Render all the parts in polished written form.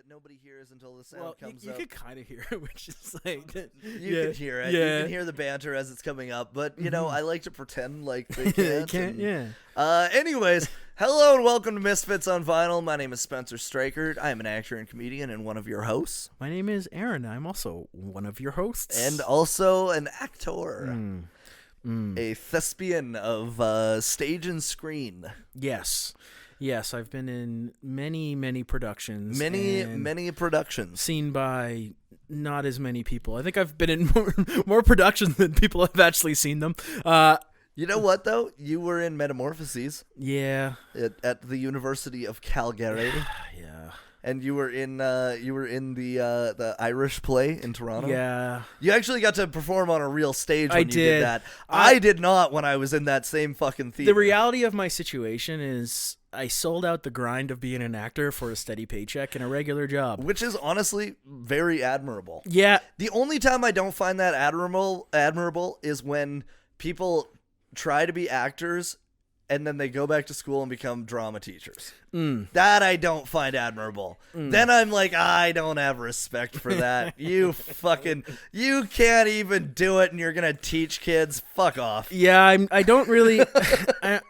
that nobody hears until the sound comes you up. You can kind of hear it, which is like... You can hear it. Yeah. You can hear the banter as it's coming up. But, you know, I like to pretend like they They can't. yeah. Anyways, hello and welcome to Misfits on Vinyl. My name is Spencer Streichert. I am an actor and comedian and one of your hosts. My name is Aaron. I'm also one of your hosts. And also an actor. A thespian of stage and screen. Yes, I've been in many productions. Many productions. Seen by not as many people. I think I've been in more productions than people have actually seen them. You know what, though? You were in Metamorphoses. Yeah. At the University of Calgary. Yeah. And you were in the Irish play in Toronto. Yeah. You actually got to perform on a real stage when you did that. I did not when I was in that same fucking theater. The reality of my situation is I sold out the grind of being an actor for a steady paycheck and a regular job. Which is honestly very admirable. Yeah. The only time I don't find that admirable is when people try to be actors and then they go back to school and become drama teachers. That I don't find admirable. Then I'm like, I don't have respect for that. You can't even do it and you're going to teach kids. Fuck off. Yeah, I don't really, I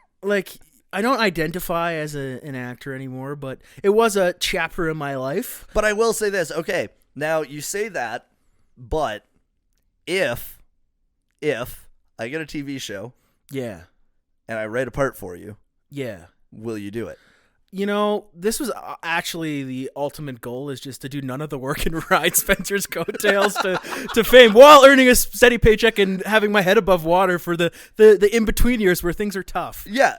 don't identify as an actor anymore, but it was a chapter in my life. But I will say this. Okay, now you say that, but if I get a TV show. Yeah. And I write a part for you. Yeah. Will you do it? You know, this was actually the ultimate goal, is just to do none of the work and ride Spencer's coattails to fame while earning a steady paycheck and having my head above water for the in-between years where things are tough. Yeah.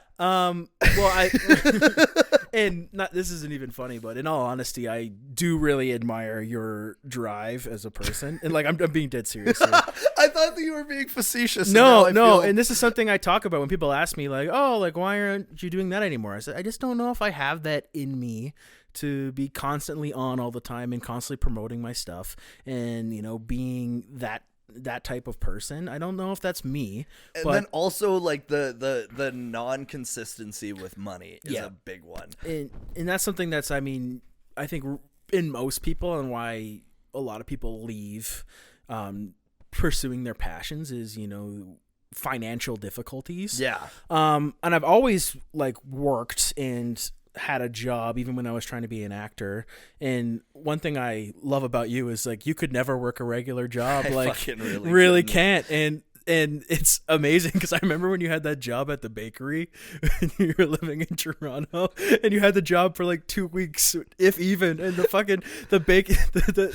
This isn't even funny, but in all honesty, I do really admire your drive as a person. And like, I'm being dead serious here. I thought that you were being facetious. No. And this is something I talk about when people ask me like, oh, like, why aren't you doing that anymore? I said, I just don't know if I have that in me to be constantly on all the time and constantly promoting my stuff and, you know, being that type of person. I don't know if that's me. And then also like the non-consistency with money is a big one. And that's something that's, I mean, I think in most people, and why a lot of people leave pursuing their passions is, you know, financial difficulties. Yeah. And I've always like worked and had a job even when I was trying to be an actor. And one thing I love about you is like you could never work a regular job. Like really can't. And it's amazing because I remember when you had that job at the bakery and you were living in Toronto and you had the job for like 2 weeks, if even, and there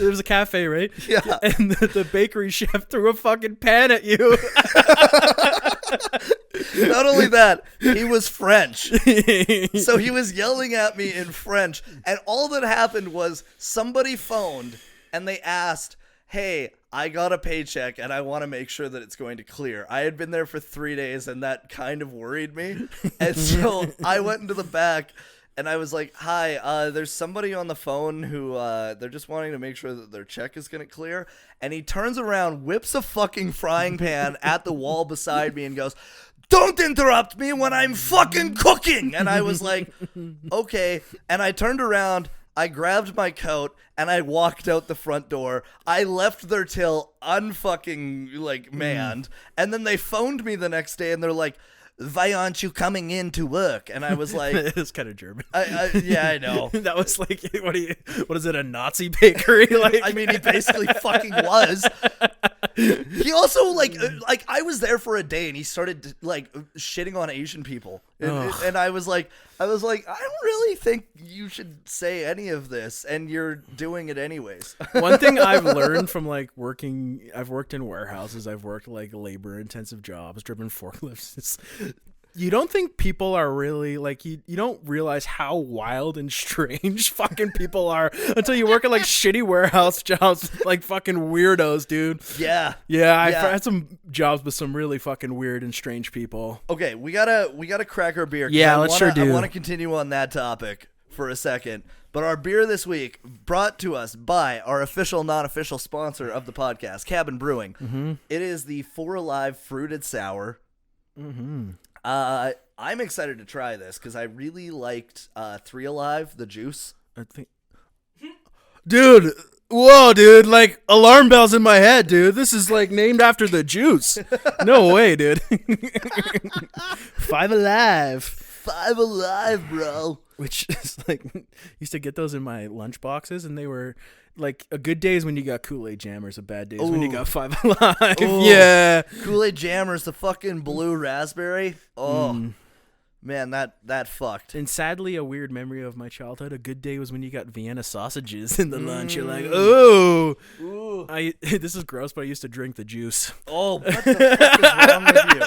was a cafe, right? Yeah. And the bakery chef threw a fucking pan at you. Not only that, he was French. So he was yelling at me in French. And all that happened was somebody phoned and they asked, hey, I got a paycheck and I want to make sure that it's going to clear. I had been there for 3 days and that kind of worried me. And so I went into the back and I was like, hi, there's somebody on the phone who they're just wanting to make sure that their check is going to clear. And he turns around, whips a fucking frying pan at the wall beside me and goes, don't interrupt me when I'm fucking cooking. And I was like, okay. And I turned around, I grabbed my coat, and I walked out the front door. I left their till unfucking like manned. And then they phoned me the next day and they're like, why aren't you coming in to work? And I was like, it's kind of German. Yeah, I know. That was like, what is it, a Nazi bakery? Like, I mean, he basically fucking was. He also like I was there for a day and he started like shitting on Asian people. And I was like, I don't really think you should say any of this, and you're doing it anyways. One thing I've learned from like I've worked in warehouses, I've worked like labor intensive jobs, driven forklifts. You don't think people are really like, you don't realize how wild and strange fucking people are until you work at like shitty warehouse jobs, like fucking weirdos, dude. Yeah. I've had some jobs with some really fucking weird and strange people. Okay, we gotta crack our beer. Yeah, let's sure do. I want to continue on that topic for a second. But our beer this week brought to us by our official, non-official sponsor of the podcast, Cabin Brewing. Mm-hmm. It is the 4 Alive Fruited Sour. Mm-hmm. I'm excited to try this because I really liked 3 Alive, the juice. I think Dude, whoa, dude, like alarm bells in my head, dude. This is like named after the juice. No way, dude. Five Alive. Five Alive, bro. Which is like, used to get those in my lunch boxes, and they were like, a good day is when you got Kool-Aid Jammers, a bad day is when you got Five Alive. Ooh. Yeah. Kool-Aid Jammers, the fucking blue raspberry. Oh. Man, that fucked. And sadly, a weird memory of my childhood. A good day was when you got Vienna sausages in the lunch. You're like, oh, this is gross, but I used to drink the juice. Oh, what the fuck is wrong with you?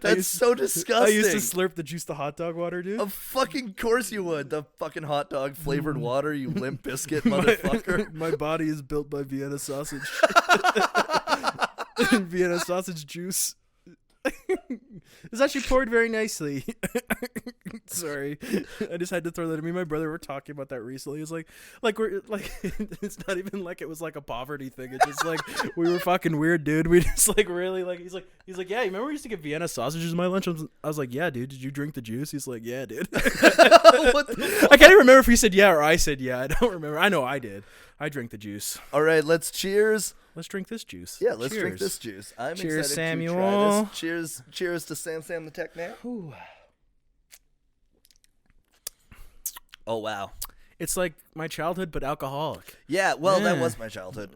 That's so disgusting. I used to slurp the juice, the hot dog water, dude. Of fucking course you would. The fucking hot dog flavored water, you limp biscuit motherfucker. My body is built by Vienna sausage. Vienna sausage juice. It's actually poured very nicely. Sorry, I just had to throw that at me. My brother were talking about that recently. It's like we're like, it's not even like it was like a poverty thing. It's just like we were fucking weird, dude. We just like really like. He's like, yeah. You remember we used to get Vienna sausages in my lunch? I was like, yeah, dude. Did you drink the juice? He's like, yeah, dude. What the fuck? I can't even remember if he said yeah or I said yeah. I don't remember. I know I did. I drank the juice. All right, let's cheers. Let's drink this juice. Yeah, let's drink this juice. I'm cheers, excited Samuel. to try this. Cheers to Sam the Tech Man. Ooh. Oh, wow. It's like my childhood, but alcoholic. Yeah, well, that was my childhood.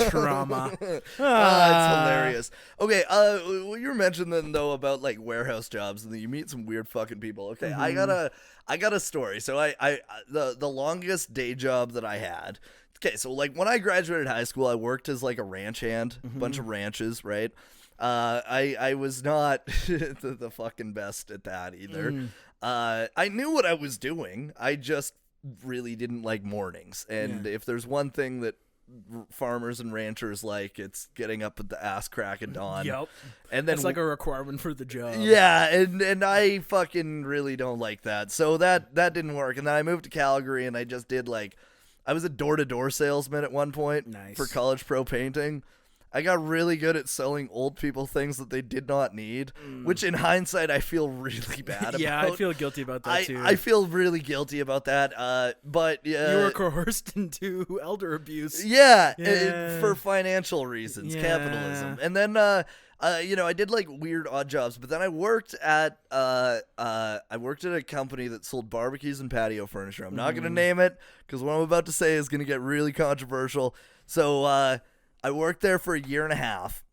Trauma. It's hilarious. Okay, you were mentioning though about like warehouse jobs, and then you meet some weird fucking people. Okay, I got a story. So the longest day job that I had. Okay, so like when I graduated high school, I worked as like a ranch hand, a bunch of ranches, right? I was not the fucking best at that either. I knew what I was doing. I just really didn't like mornings. And if there's one thing that farmers and ranchers like, it's getting up at the ass crack of dawn. Yep. And then it's like a requirement for the job. Yeah, and I fucking really don't like that. So that didn't work. And then I moved to Calgary, and I just did like, I was a door-to-door salesman at one point for College Pro Painting. I got really good at selling old people things that they did not need, which in hindsight I feel really bad about. Yeah, I feel guilty about that too. I feel really guilty about that. But you were coerced into elder abuse. Yeah, for financial reasons, capitalism. And then I did like weird odd jobs, but then I worked at a company that sold barbecues and patio furniture. I'm not going to name it because what I'm about to say is going to get really controversial. So I worked there for a year and a half,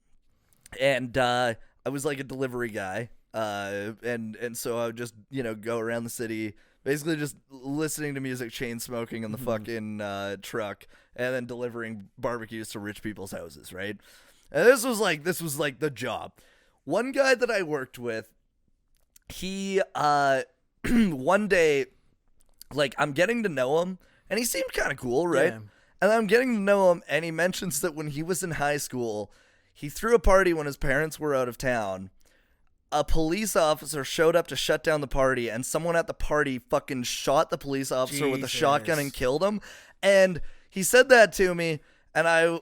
and I was like a delivery guy, and so I would just go around the city, basically just listening to music, chain smoking in the fucking truck, and then delivering barbecues to rich people's houses, right? And this was like the job. One guy that I worked with, he one day, like I'm getting to know him, and he seemed kind of cool, right? Yeah. And I'm getting to know him, and he mentions that when he was in high school, he threw a party when his parents were out of town. A police officer showed up to shut down the party, and someone at the party fucking shot the police officer with a shotgun and killed him. And he said that to me, and I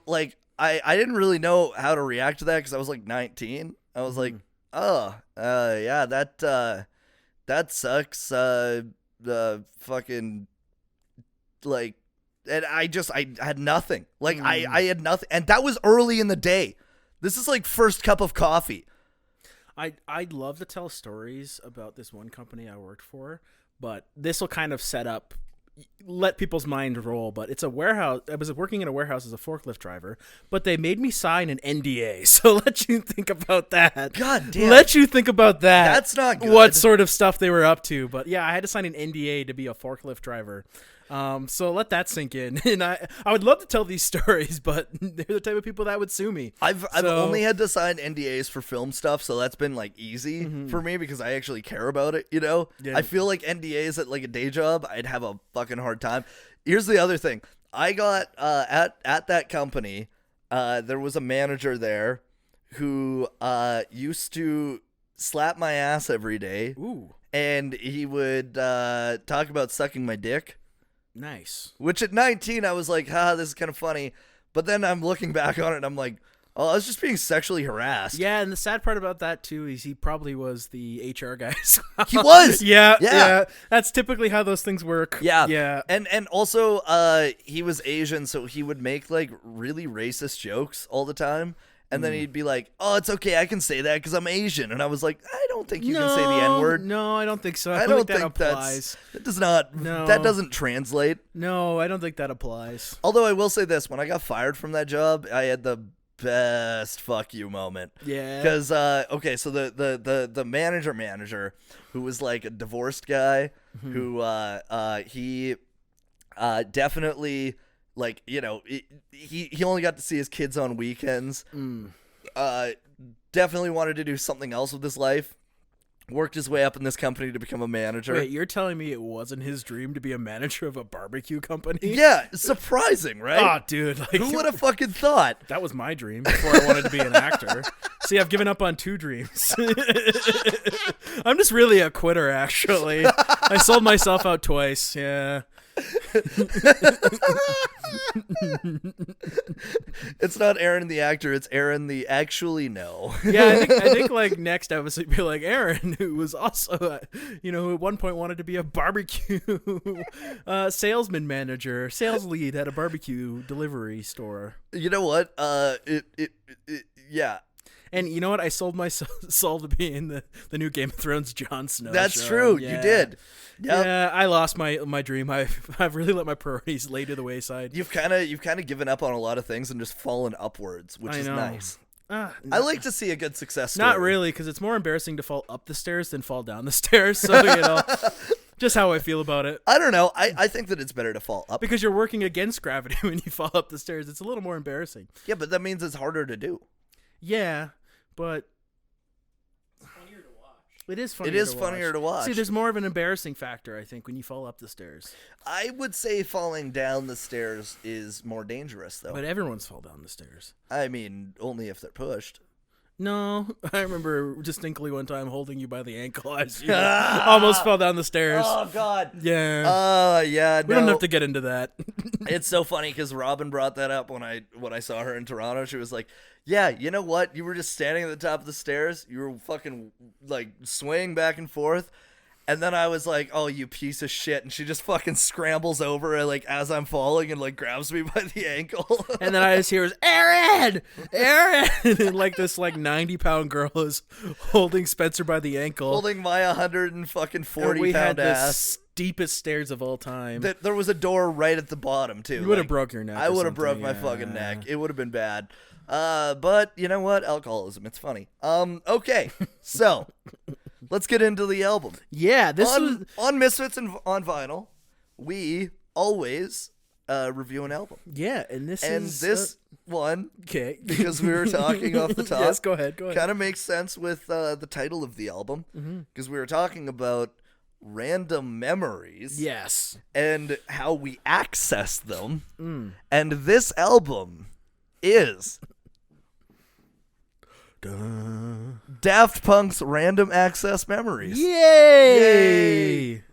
didn't really know how to react to that because I was like 19. I was like, yeah, that sucks. The fucking like. And I had nothing. Like, I had nothing. And that was early in the day. This is like first cup of coffee. I'd love to tell stories about this one company I worked for, but this will kind of let people's mind roll. But it's a warehouse. I was working in a warehouse as a forklift driver, but they made me sign an NDA. So let you think about that. God damn. Let you think about that. That's not good. What sort of stuff they were up to. But yeah, I had to sign an NDA to be a forklift driver. So let that sink in. And I would love to tell these stories, but they're the type of people that would sue me. I've only had to sign NDAs for film stuff, so that's been like easy for me because I actually care about it, Yeah. I feel like NDAs at like a day job, I'd have a fucking hard time. Here's the other thing. I got at that company, there was a manager there who used to slap my ass every day. Ooh. And he would talk about sucking my dick. Nice. Which at 19, I was like, this is kind of funny. But then I'm looking back on it, and I'm like, Oh, I was just being sexually harassed. Yeah, and the sad part about that too is he probably was the HR guy. He was. Yeah. That's typically how those things work. Yeah. And also, he was Asian, so he would make like really racist jokes all the time. And then he'd be like, "Oh, it's okay, I can say that because I'm Asian." And I was like, "I don't think you can say the N-word." No, I don't think so. I don't that think applies. That does not. No. That doesn't translate. No, I don't think that applies. Although I will say this: when I got fired from that job, I had the best fuck you moment. Yeah. Because okay, so the manager who was like a divorced guy who he definitely. Like, you know, he only got to see his kids on weekends. Definitely wanted to do something else with his life. Worked his way up in this company to become a manager. Wait, you're telling me it wasn't his dream to be a manager of a barbecue company? Yeah, surprising, right? Oh, dude. Like, who would have fucking thought? That was my dream before I wanted to be an actor. See, I've given up on 2 dreams. I'm just really a quitter, actually. I sold myself out twice, yeah. It's not Aaron the actor, it's Aaron the actually no. Yeah, I think like next episode be like Aaron, who was also who at one point wanted to be a barbecue salesman manager, sales lead at a barbecue delivery store. You know what? Yeah. And you know what? I sold my soul to be in the new Game of Thrones Jon Snow. That's show. true. Yeah. You did. Yep. Yeah, I lost my dream. I've really let my priorities lay to the wayside. You've kind of given up on a lot of things and just fallen upwards, which is nice. I like to see a good success story. Not really, because it's more embarrassing to fall up the stairs than fall down the stairs. So just how I feel about it. I don't know. I think that it's better to fall up because you're working against gravity when you fall up the stairs. It's a little more embarrassing. Yeah, but that means it's harder to do. Yeah. But it's funnier to watch. It is funnier. It is funnier to watch. See, there's more of an embarrassing factor, I think, when you fall up the stairs. I would say falling down the stairs is more dangerous, though. But everyone's fall down the stairs. I mean, only if they're pushed. No, I remember distinctly one time holding you by the ankle as you almost fell down the stairs. Oh, God. Yeah. Yeah. We don't have to get into that. It's so funny because Robin brought that up when I saw her in Toronto. She was like, "Yeah, you know what? You were just standing at the top of the stairs. You were fucking like swaying back and forth." And then I was like, "Oh, you piece of shit!" And she just fucking scrambles over like as I'm falling and like grabs me by the ankle. And then I just hear, "Aaron, Aaron!" And like this 90-pound girl is holding Spencer by the ankle, holding my 140 we pound had ass. the steepest stairs of all time. There was a door right at the bottom too. You would have broke your neck. I would have broke my fucking neck. It would have been bad. But you know what? Alcoholism. It's funny. Okay, so. Let's get into the album. Yeah, on Misfits and on vinyl. We always review an album. Yeah, and this one, okay, because we were talking off the top. Yes, go ahead. Kind of makes sense with the title of the album, because we were talking about random memories. Yes, and how we access them. And this album is. Daft Punk's Random Access Memories. Yay!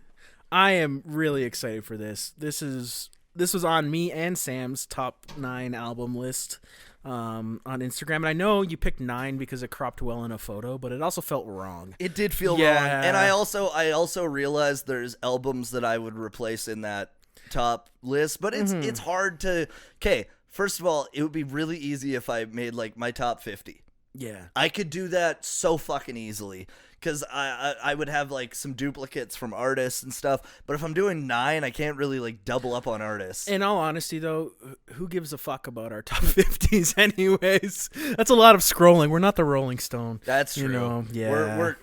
I am really excited for this. This was on me and Sam's top 9 album list on Instagram. And I know you picked 9 because it cropped well in a photo, but it also felt wrong. It did feel wrong. And I also realized there's albums that I would replace in that top list, but it's hard to. Okay, first of all, it would be really easy if I made like my top 50. Yeah. I could do that so fucking easily because I would have like some duplicates from artists and stuff. But if I'm doing 9, I can't really like double up on artists. In all honesty, though, who gives a fuck about our top 50s anyways? That's a lot of scrolling. We're not the Rolling Stone. That's true. You know, yeah.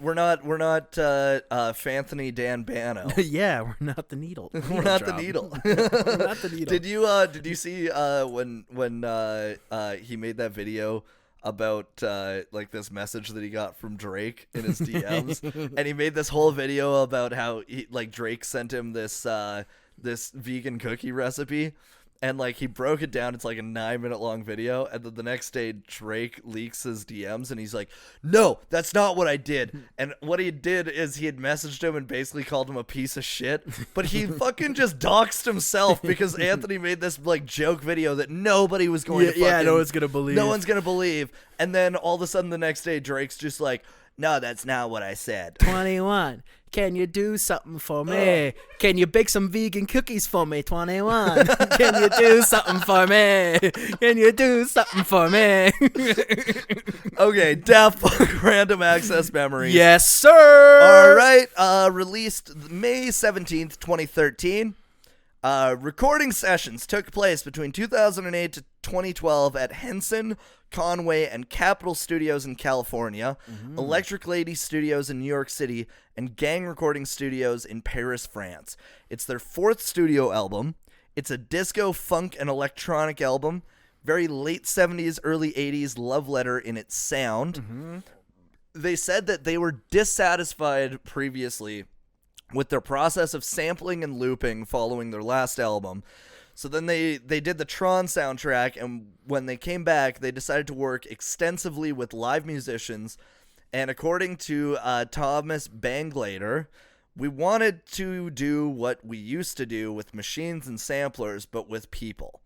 We're not Fanthony Dan Bano. Yeah, we're not the Needle. We're not the Needle. We're not the Needle. Did you see when he made that video about like this message that he got from Drake in his DMs, and he made this whole video about how Drake sent him this vegan cookie recipe, And like he broke it down. It's like a 9-minute long video. And then the next day Drake leaks his DMs and he's like, no, that's not what I did. And what he did is he had messaged him and basically called him a piece of shit. But he fucking just doxed himself because Anthony made this like joke video that nobody was going to fucking... Yeah, no one's going to believe. No one's going to believe. And then all of a sudden the next day Drake's just like, no, that's not what I said. 21. Can you do something for me? Can you bake some vegan cookies for me, 21? Can you do something for me? Can you do something for me? Okay, Daft Punk Random Access Memories. Yes, sir. All right, released May 17th, 2013. Recording sessions took place between 2008 to 2012 at Henson, Conway, and Capitol Studios in California, Electric Lady Studios in New York City, and Gang Recording Studios in Paris, France. It's their 4th studio album. It's a disco, funk, and electronic album. Very late 70s, early 80s love letter in its sound. They said that they were dissatisfied previously with their process of sampling and looping following their last album. So then they did the Tron soundtrack, and when they came back, they decided to work extensively with live musicians. And according to Thomas Banglader, we wanted to do what we used to do with machines and samplers, but with people.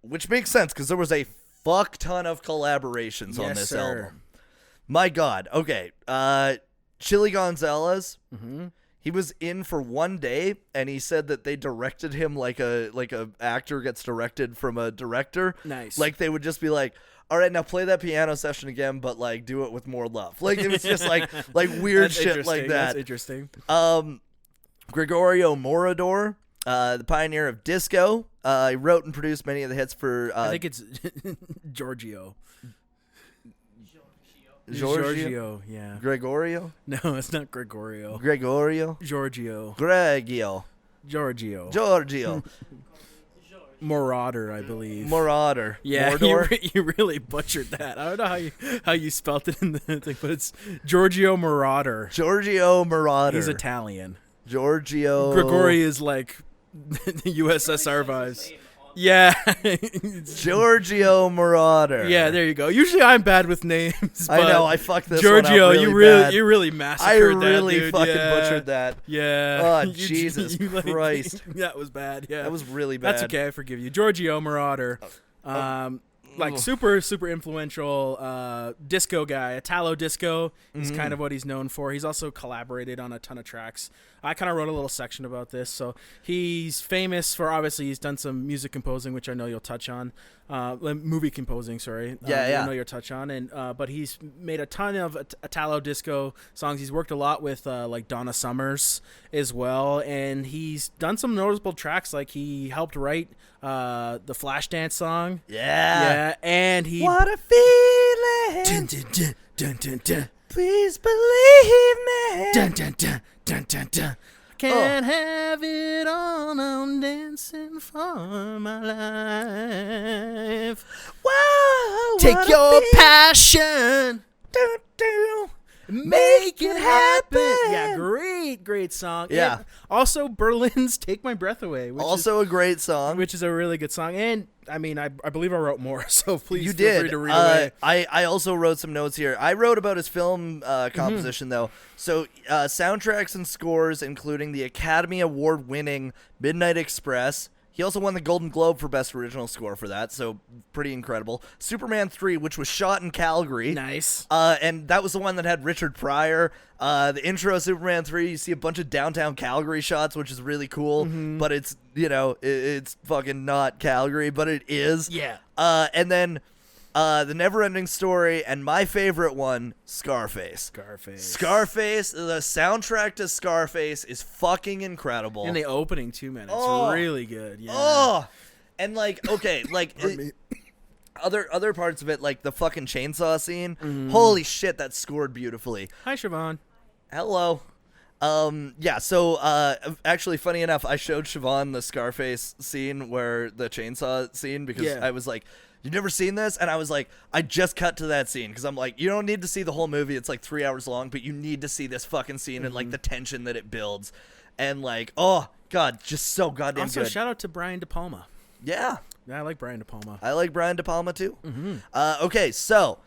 Which makes sense, because there was a fuck ton of collaborations on this album. My God. Okay. Chili Gonzalez. He was in for one day, and he said that they directed him like a actor gets directed from a director. Nice. Like they would just be like, all right, now play that piano session again, but like do it with more love. Like it was just like weird shit like that. That's interesting. Gregorio Morador, the pioneer of disco. He wrote and produced many of the hits for... I think it's Giorgio. Giorgio, yeah. Gregorio? No, it's not Gregorio. Gregorio? Giorgio. Giorgio. Marauder, I believe. Marauder. Yeah, you really butchered that. I don't know how you spelt it in the thing, but it's Giorgio Marauder. Giorgio Marauder. He's Italian. Giorgio. Grigori is like the USSR vibes. Yeah. Giorgio Marauder. Yeah, there you go. Usually I'm bad with names. I know, I fucked this Giorgio, one up really bad. You really massacred that, I really dude. fucking butchered that. Yeah. Oh, Jesus Christ. That was bad, yeah. That was really bad. That's okay, I forgive you. Giorgio Marauder. Like super influential disco guy. Italo disco is kind of what he's known for. He's also collaborated on a ton of tracks. I kind of wrote a little section about this. So he's famous for, obviously, he's done some music composing, which I know you'll touch on. Movie composing, sorry. I know you'll touch on. And but he's made a ton of Italo disco songs. He's worked a lot with like Donna Summers as well. And he's done some noticeable tracks. Like he helped write the Flashdance song. Yeah. And he... What a feeling. Dun, dun, dun, dun, dun, dun. Please believe me. Dun, dun, dun, dun, dun, dun. Can't have it all, I'm dancing for my life. Whoa, take your passion. Do, do. Make it happen. Yeah, great song. Yeah. And also, Berlin's "Take My Breath Away," which also a great song, which is a really good song. And I mean, I believe I wrote more, so please you feel did. Free to read away. I also wrote some notes here. I wrote about his film composition though. So soundtracks and scores, including the Academy Award-winning Midnight Express. He also won the Golden Globe for Best Original Score for that, so pretty incredible. Superman 3, which was shot in Calgary. Nice. And that was the one that had Richard Pryor. The intro of Superman 3, you see a bunch of downtown Calgary shots, which is really cool, but it's, it's fucking not Calgary, but it is. Yeah. And then The Never-Ending Story, and my favorite one, Scarface. Scarface, the soundtrack to Scarface is fucking incredible. And the opening 2 minutes, really good. Yeah. Oh, and like, okay, like other parts of it, like the fucking chainsaw scene. Holy shit, that's scored beautifully. Hi, Siobhan. Hello. Yeah, so actually, funny enough, I showed Siobhan the Scarface scene where the chainsaw scene because I was like, You've never seen this? And I was like, I just cut to that scene because I'm like, you don't need to see the whole movie. It's like 3 hours long, but you need to see this fucking scene and like the tension that it builds. And like, oh God, just so goddamn Also, good. shout out to Brian De Palma. Yeah. Yeah, I like Brian De Palma. I like Brian De Palma too. Okay, so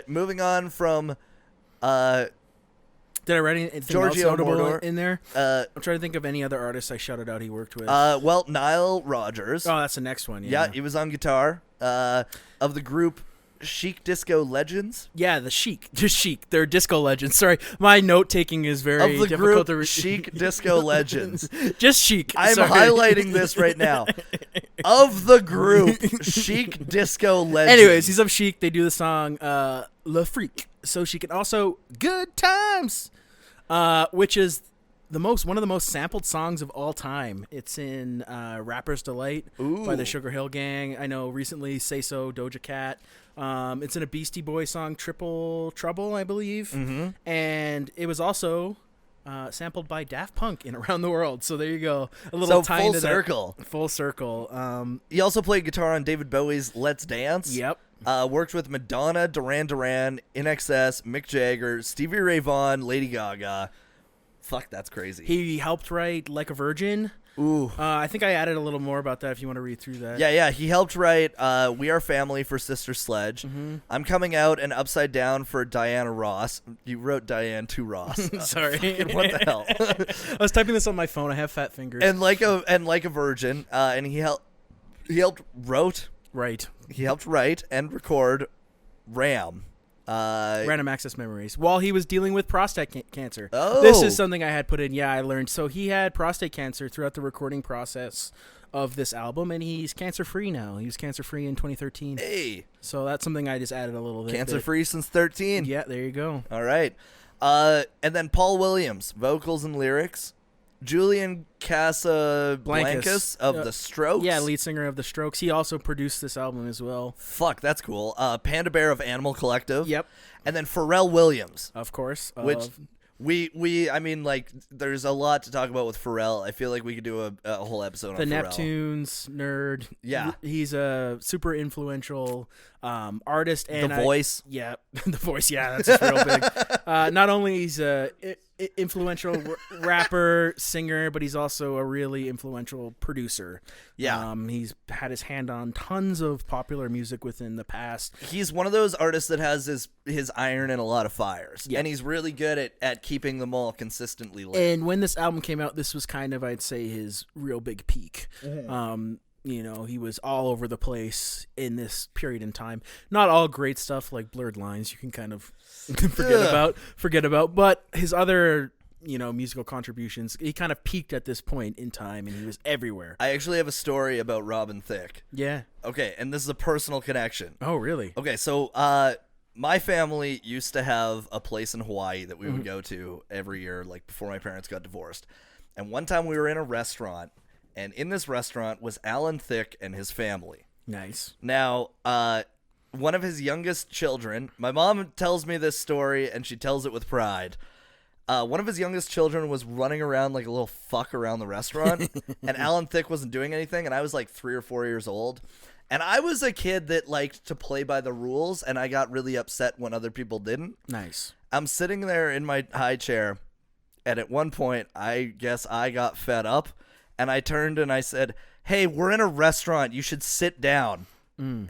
moving on from did I write anything Giorgio else notable Moroder in there? I'm trying to think of any other artists I shouted out he worked with. well, Nile Rodgers. Oh, that's the next one. Yeah, he was on guitar. Of the group Chic Disco Legends. Yeah, the Chic. Just Chic. They're disco legends. Sorry, my note-taking is very Of the difficult group to read. Chic Disco Legends. Just Chic. I'm Sorry. highlighting this right now. Of the group Chic Disco Legends. Anyways, he's of Chic. They do the song Le Freak. So she can also Good Times, which is one of the most sampled songs of all time. It's in Rapper's Delight by the Sugar Hill Gang. I know recently Say So, Doja Cat. It's in a Beastie Boys song, Triple Trouble, I believe. And it was also sampled by Daft Punk in Around the World. So there you go. A little tie full into circle. That. Full circle. He also played guitar on David Bowie's Let's Dance. Yep. Worked with Madonna, Duran Duran, INXS, Mick Jagger, Stevie Ray Vaughan, Lady Gaga. Fuck, that's crazy. He helped write Like a Virgin. Ooh. I think I added a little more about that if you want to read through that. Yeah. He helped write We Are Family for Sister Sledge. I'm Coming Out and Upside Down for Diana Ross. You wrote Diane to Ross. Sorry. What the hell? I was typing this on my phone. I have fat fingers. and like a Virgin. And he helped Right. He helped write and record Ram. Random Access Memories. While he was dealing with prostate cancer. Oh. This is something I had put in. Yeah, I learned. So he had prostate cancer throughout the recording process of this album, and he's cancer-free now. He was cancer-free in 2013. Hey. So that's something I just added a little bit. Cancer-free since 13. Yeah, there you go. All right. And then Paul Williams, vocals and lyrics. Julian Casablancas of The Strokes. Yeah, lead singer of The Strokes. He also produced this album as well. Fuck, that's cool. Panda Bear of Animal Collective. Yep. And then Pharrell Williams. Of course. Which I mean, like, there's a lot to talk about with Pharrell. I feel like we could do a whole episode on the Pharrell. Neptunes nerd. Yeah. He's a super influential artist. And The Voice. Yeah, The Voice. Yeah, that's just real big. Not only he's a influential rapper, singer, but he's also a really influential producer. Yeah. He's had his hand on tons of popular music within the past. He's one of those artists that has his iron in a lot of fires. Yeah. And he's really good at keeping them all consistently lit. And when this album came out, this was kind of, I'd say, his real big peak. You know, he was all over the place in this period in time. Not all great stuff like Blurred Lines you can kind of forget about, but his other, musical contributions, he kind of peaked at this point in time, and he was everywhere. I actually have a story about Robin Thicke. Yeah. Okay, and this is a personal connection. Oh, really? Okay, so my family used to have a place in Hawaii that we would go to every year, like before my parents got divorced. And one time we were in a restaurant, and in this restaurant was Alan Thicke and his family. Nice. Now, one of his youngest children, my mom tells me this story, and she tells it with pride. One of his youngest children was running around like a little fuck around the restaurant, and Alan Thicke wasn't doing anything, and I was like 3 or 4 years old. And I was a kid that liked to play by the rules, and I got really upset when other people didn't. Nice. I'm sitting there in my high chair, and at one point, I guess I got fed up, and I turned and I said, "Hey, we're in a restaurant. You should sit down."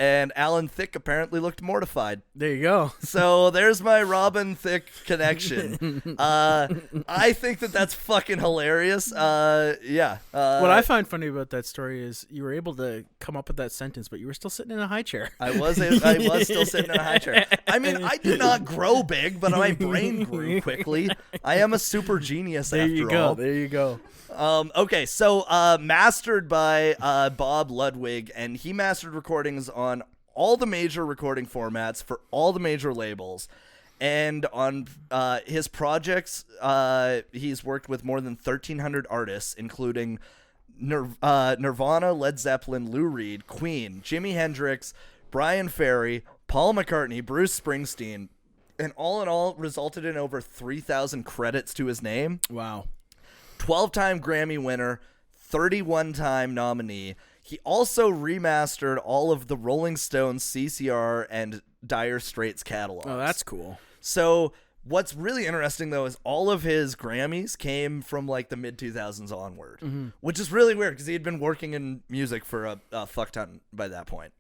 And Alan Thicke apparently looked mortified. There you go. So there's my Robin Thicke connection. I think that's fucking hilarious. Yeah. What I find funny about that story is you were able to come up with that sentence, but you were still sitting in a high chair. I was still sitting in a high chair. I mean, I did not grow big, but my brain grew quickly. I am a super genius after all. There you go. Okay, so mastered by Bob Ludwig, and he mastered recordings on all the major recording formats for all the major labels. And on his projects, he's worked with more than 1,300 artists, including Nirvana, Led Zeppelin, Lou Reed, Queen, Jimi Hendrix, Brian Ferry, Paul McCartney, Bruce Springsteen, and all in all resulted in over 3,000 credits to his name. Wow. 12-time Grammy winner, 31-time nominee. He also remastered all of the Rolling Stones, CCR, and Dire Straits catalogs. Oh, that's cool. So what's really interesting, though, is all of his Grammys came from like the mid-2000s onward, which is really weird because he had been working in music for a fuck ton by that point.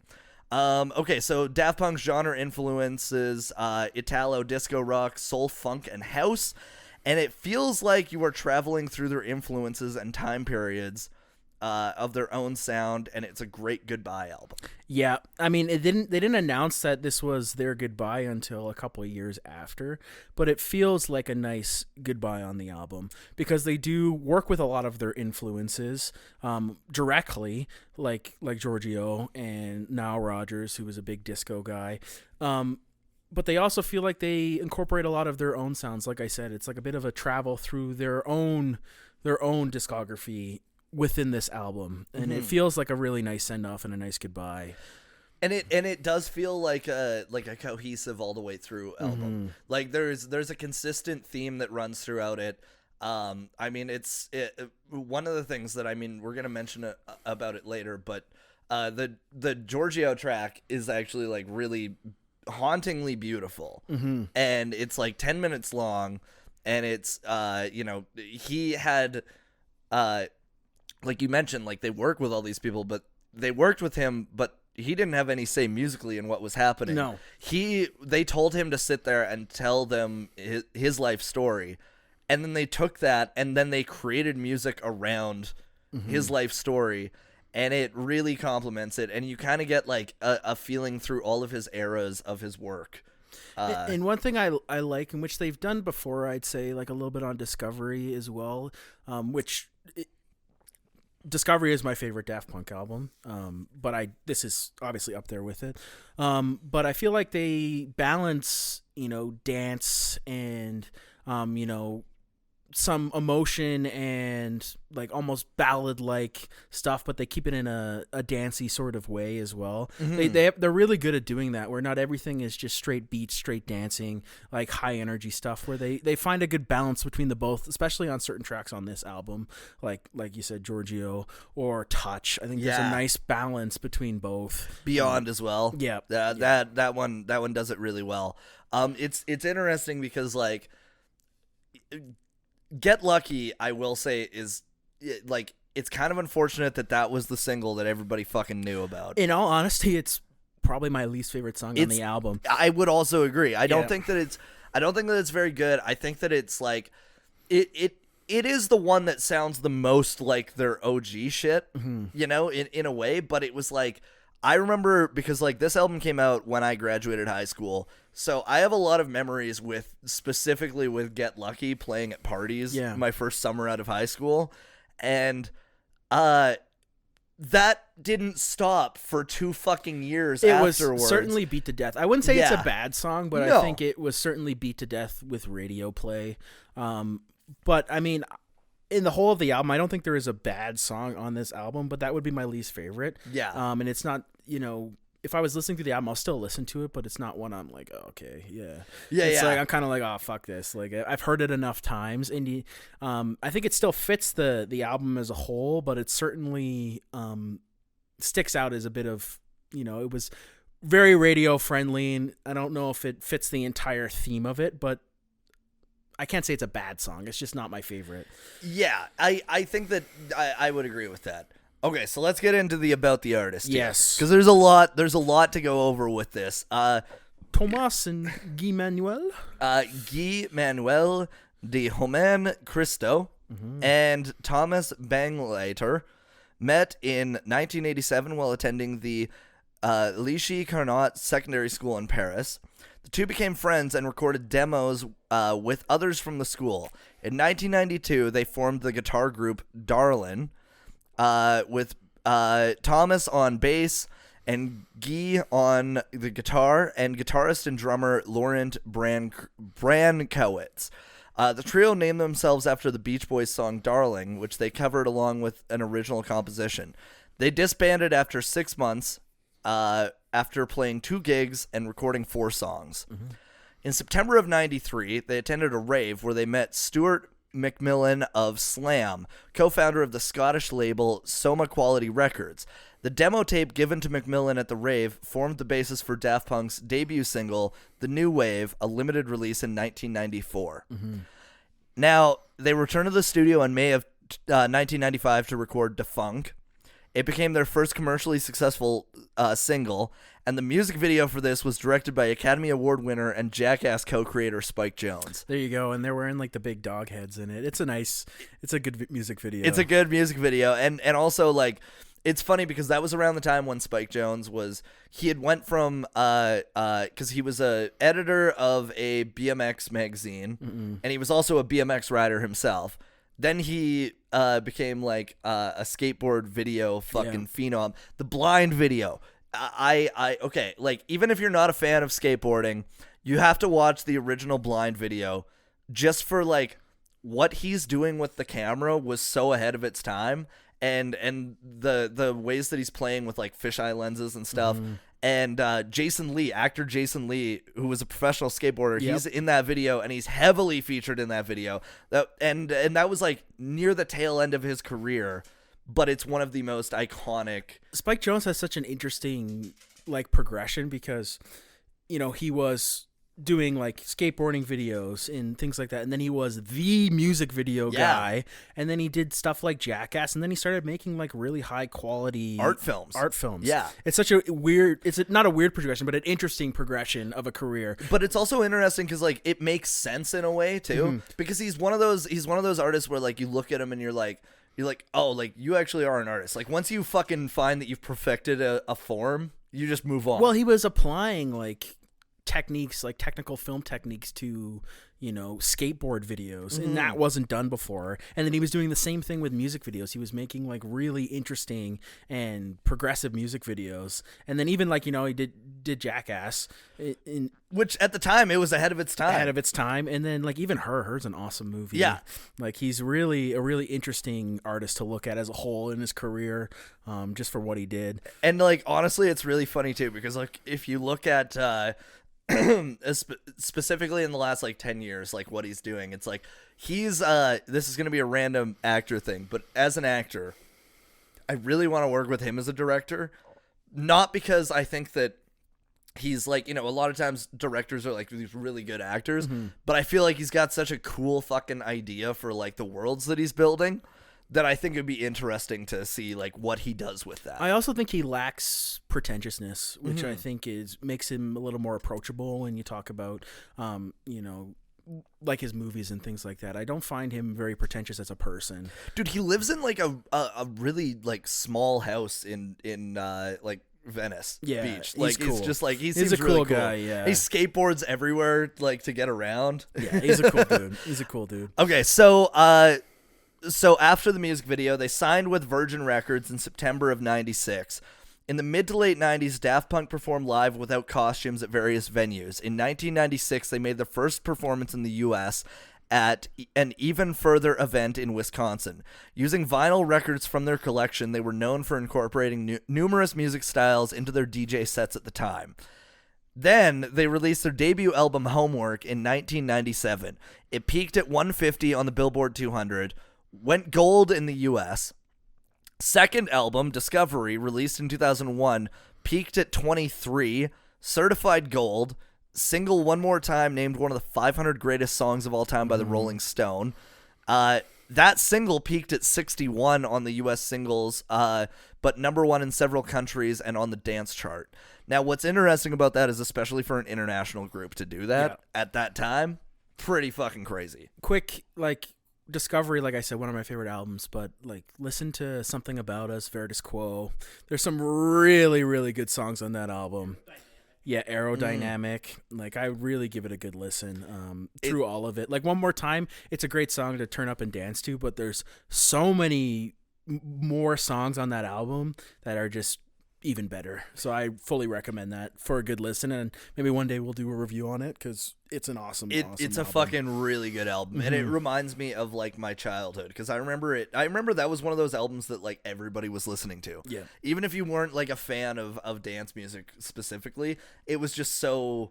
Okay, so Daft Punk's genre influences Italo, disco rock, soul, funk, and house, and it feels like you are traveling through their influences and time periods of their own sound, and it's a great goodbye album. Yeah, I mean, they didn't announce that this was their goodbye until a couple of years after, but it feels like a nice goodbye on the album because they do work with a lot of their influences directly, like Giorgio and Nile Rodgers, who was a big disco guy. But they also feel like they incorporate a lot of their own sounds. Like I said, it's like a bit of a travel through their own discography within this album, and it feels like a really nice send off and a nice goodbye. And it does feel like a cohesive all the way through album. Like there's a consistent theme that runs throughout it. I mean, it's one of the things that, I mean, we're gonna mention about it later, but the Giorgio track is actually like really hauntingly beautiful, and it's like 10 minutes long, and it's he had like you mentioned, like they work with all these people, but they worked with him, but he didn't have any say musically in what was happening. No. They told him to sit there and tell them his life story, and then they took that and then they created music around his life story, and it really complements it, and you kind of get like a feeling through all of his eras of his work. And one thing I like, in which they've done before, I'd say like a little bit on Discovery as well, Discovery is my favorite Daft Punk album, but this is obviously up there with it. But I feel like they balance, dance and, some emotion and like almost ballad-like stuff, but they keep it in a dancey sort of way as well. They're really good at doing that, where not everything is just straight beats, straight dancing, like high energy stuff, where they find a good balance between the both, especially on certain tracks on this album, like you said, Giorgio or Touch. I think there's a nice balance between both. Beyond as well. Yeah. That one does it really well. It's interesting because like Get Lucky, I will say, is like, it's kind of unfortunate that was the single that everybody fucking knew about. In all honesty, it's probably my least favorite song on the album. I would also agree. I don't think that it's very good. I think that it's like it is the one that sounds the most like their OG shit, in a way, but it was like, I remember, because like this album came out when I graduated high school, so I have a lot of memories specifically with Get Lucky playing at parties my first summer out of high school, and that didn't stop for 2 fucking years afterwards. It was certainly beat to death. I wouldn't say it's a bad song, but I think it was certainly beat to death with radio play. But I mean, in the whole of the album, I don't think there is a bad song on this album, but that would be my least favorite. Yeah. And it's not, if I was listening to the album, I'll still listen to it, but it's not one I'm like, oh, okay, yeah. It's like, I'm kind of like, oh, fuck this. Like, I've heard it enough times. And I think it still fits the album as a whole, but it certainly sticks out as a bit of, it was very radio friendly, and I don't know if it fits the entire theme of it, but I can't say it's a bad song. It's just not my favorite. Yeah, I think that I would agree with that. Okay, so let's get into the about the artist. Yes, because there's a lot to go over with this. Thomas and Guy Manuel. Guy Manuel de Homem Cristo and Thomas Banglater met in 1987 while attending the Lycée Carnot Secondary School in Paris. The two became friends and recorded demos with others from the school. In 1992, they formed the guitar group Darlin', with Thomas on bass and Guy on the guitar, and guitarist and drummer Laurent Brankowitz. The trio named themselves after the Beach Boys song Darling, which they covered along with an original composition. They disbanded after 6 months, after playing 2 gigs and recording 4 songs. In September of 93, they attended a rave where they met Stuart McMillan of Slam, co-founder of the Scottish label Soma Quality Records. The demo tape given to McMillan at the rave formed the basis for Daft Punk's debut single, The New Wave, a limited release in 1994. Now, they returned to the studio in May of 1995 to record Defunk. It became their first commercially successful single, and the music video for this was directed by Academy Award winner and Jackass co-creator Spike Jonze. There you go, and they're wearing like the big dog heads in it. It's a good music video. It's a good music video, and also like it's funny because that was around the time when Spike Jonze had went from because he was a editor of a BMX magazine, and he was also a BMX rider himself. Then he became like a skateboard video fucking phenom. The Blind video. Okay, like even if you're not a fan of skateboarding, you have to watch the original Blind video just for like what he's doing with the camera was so ahead of its time, and the ways that he's playing with like fisheye lenses and stuff. And actor Jason Lee, who was a professional skateboarder, he's in that video, and he's heavily featured in that video. And that was like near the tail end of his career, but it's one of the most iconic. Spike Jonze has such an interesting like progression because, you know, he was doing like skateboarding videos and things like that, and then he was the music video guy, and then he did stuff like Jackass, and then he started making like really high quality art films. It's such a weird, not a weird progression, but an interesting progression of a career. But it's also interesting because like it makes sense in a way too, because he's one of those artists where like you look at him and you're like, oh, like you actually are an artist. Like once you fucking find that you've perfected a form, you just move on. Well, he was applying like techniques, like technical film techniques to, you know, skateboard videos, and that wasn't done before. And then he was doing the same thing with music videos. He was making like really interesting and progressive music videos. And then even like, you know, he did Jackass, which at the time it was ahead of its time. And then like even her's an awesome movie. Yeah, like he's really a really interesting artist to look at as a whole in his career, just for what he did. And like honestly, it's really funny too because like if you look at specifically in the last like 10 years, like what he's doing, it's like he's this is gonna be a random actor thing, but as an actor, I really want to work with him as a director, not because I think that he's like, you know, a lot of times directors are like these really good actors, but I feel like he's got such a cool fucking idea for like the worlds that he's building that I think it'd be interesting to see like what he does with that. I also think he lacks pretentiousness, which I think makes him a little more approachable when you talk about, you know, like his movies and things like that. I don't find him very pretentious as a person. Dude, he lives in like a really like small house in like Venice Beach. Like he's cool. It's just like he he's seems a cool really guy. Yeah, he skateboards everywhere like to get around. Yeah, he's a cool dude. Okay, so after the music video, they signed with Virgin Records in September of 96. In the mid to late 90s, Daft Punk performed live without costumes at various venues. In 1996, they made their first performance in the U.S. at an even further event in Wisconsin. Using vinyl records from their collection, they were known for incorporating numerous music styles into their DJ sets at the time. Then they released their debut album, Homework, in 1997. It peaked at 150 on the Billboard 200, went gold in the U.S. Second album, Discovery, released in 2001, peaked at 23, certified gold. Single, One More Time, named one of the 500 greatest songs of all time by the Rolling Stone. That single peaked at 61 on the U.S. singles, but number one in several countries and on the dance chart. Now, what's interesting about that is, especially for an international group to do that at that time, pretty fucking crazy. Quick, like, Discovery, like I said, one of my favorite albums, but like listen to Something About Us, Veritas Quo. There's some really, really good songs on that album. Yeah, Aerodynamic. Like I really give it a good listen through all of it. Like One More Time, it's a great song to turn up and dance to, but there's so many more songs on that album that are just even better. So I fully recommend that for a good listen, and maybe one day we'll do a review on it because it's an awesome it's a album. fucking really good album, and it reminds me of like my childhood because I remember that was one of those albums that like everybody was listening to. Yeah, even if you weren't like a fan of dance music specifically, it was just so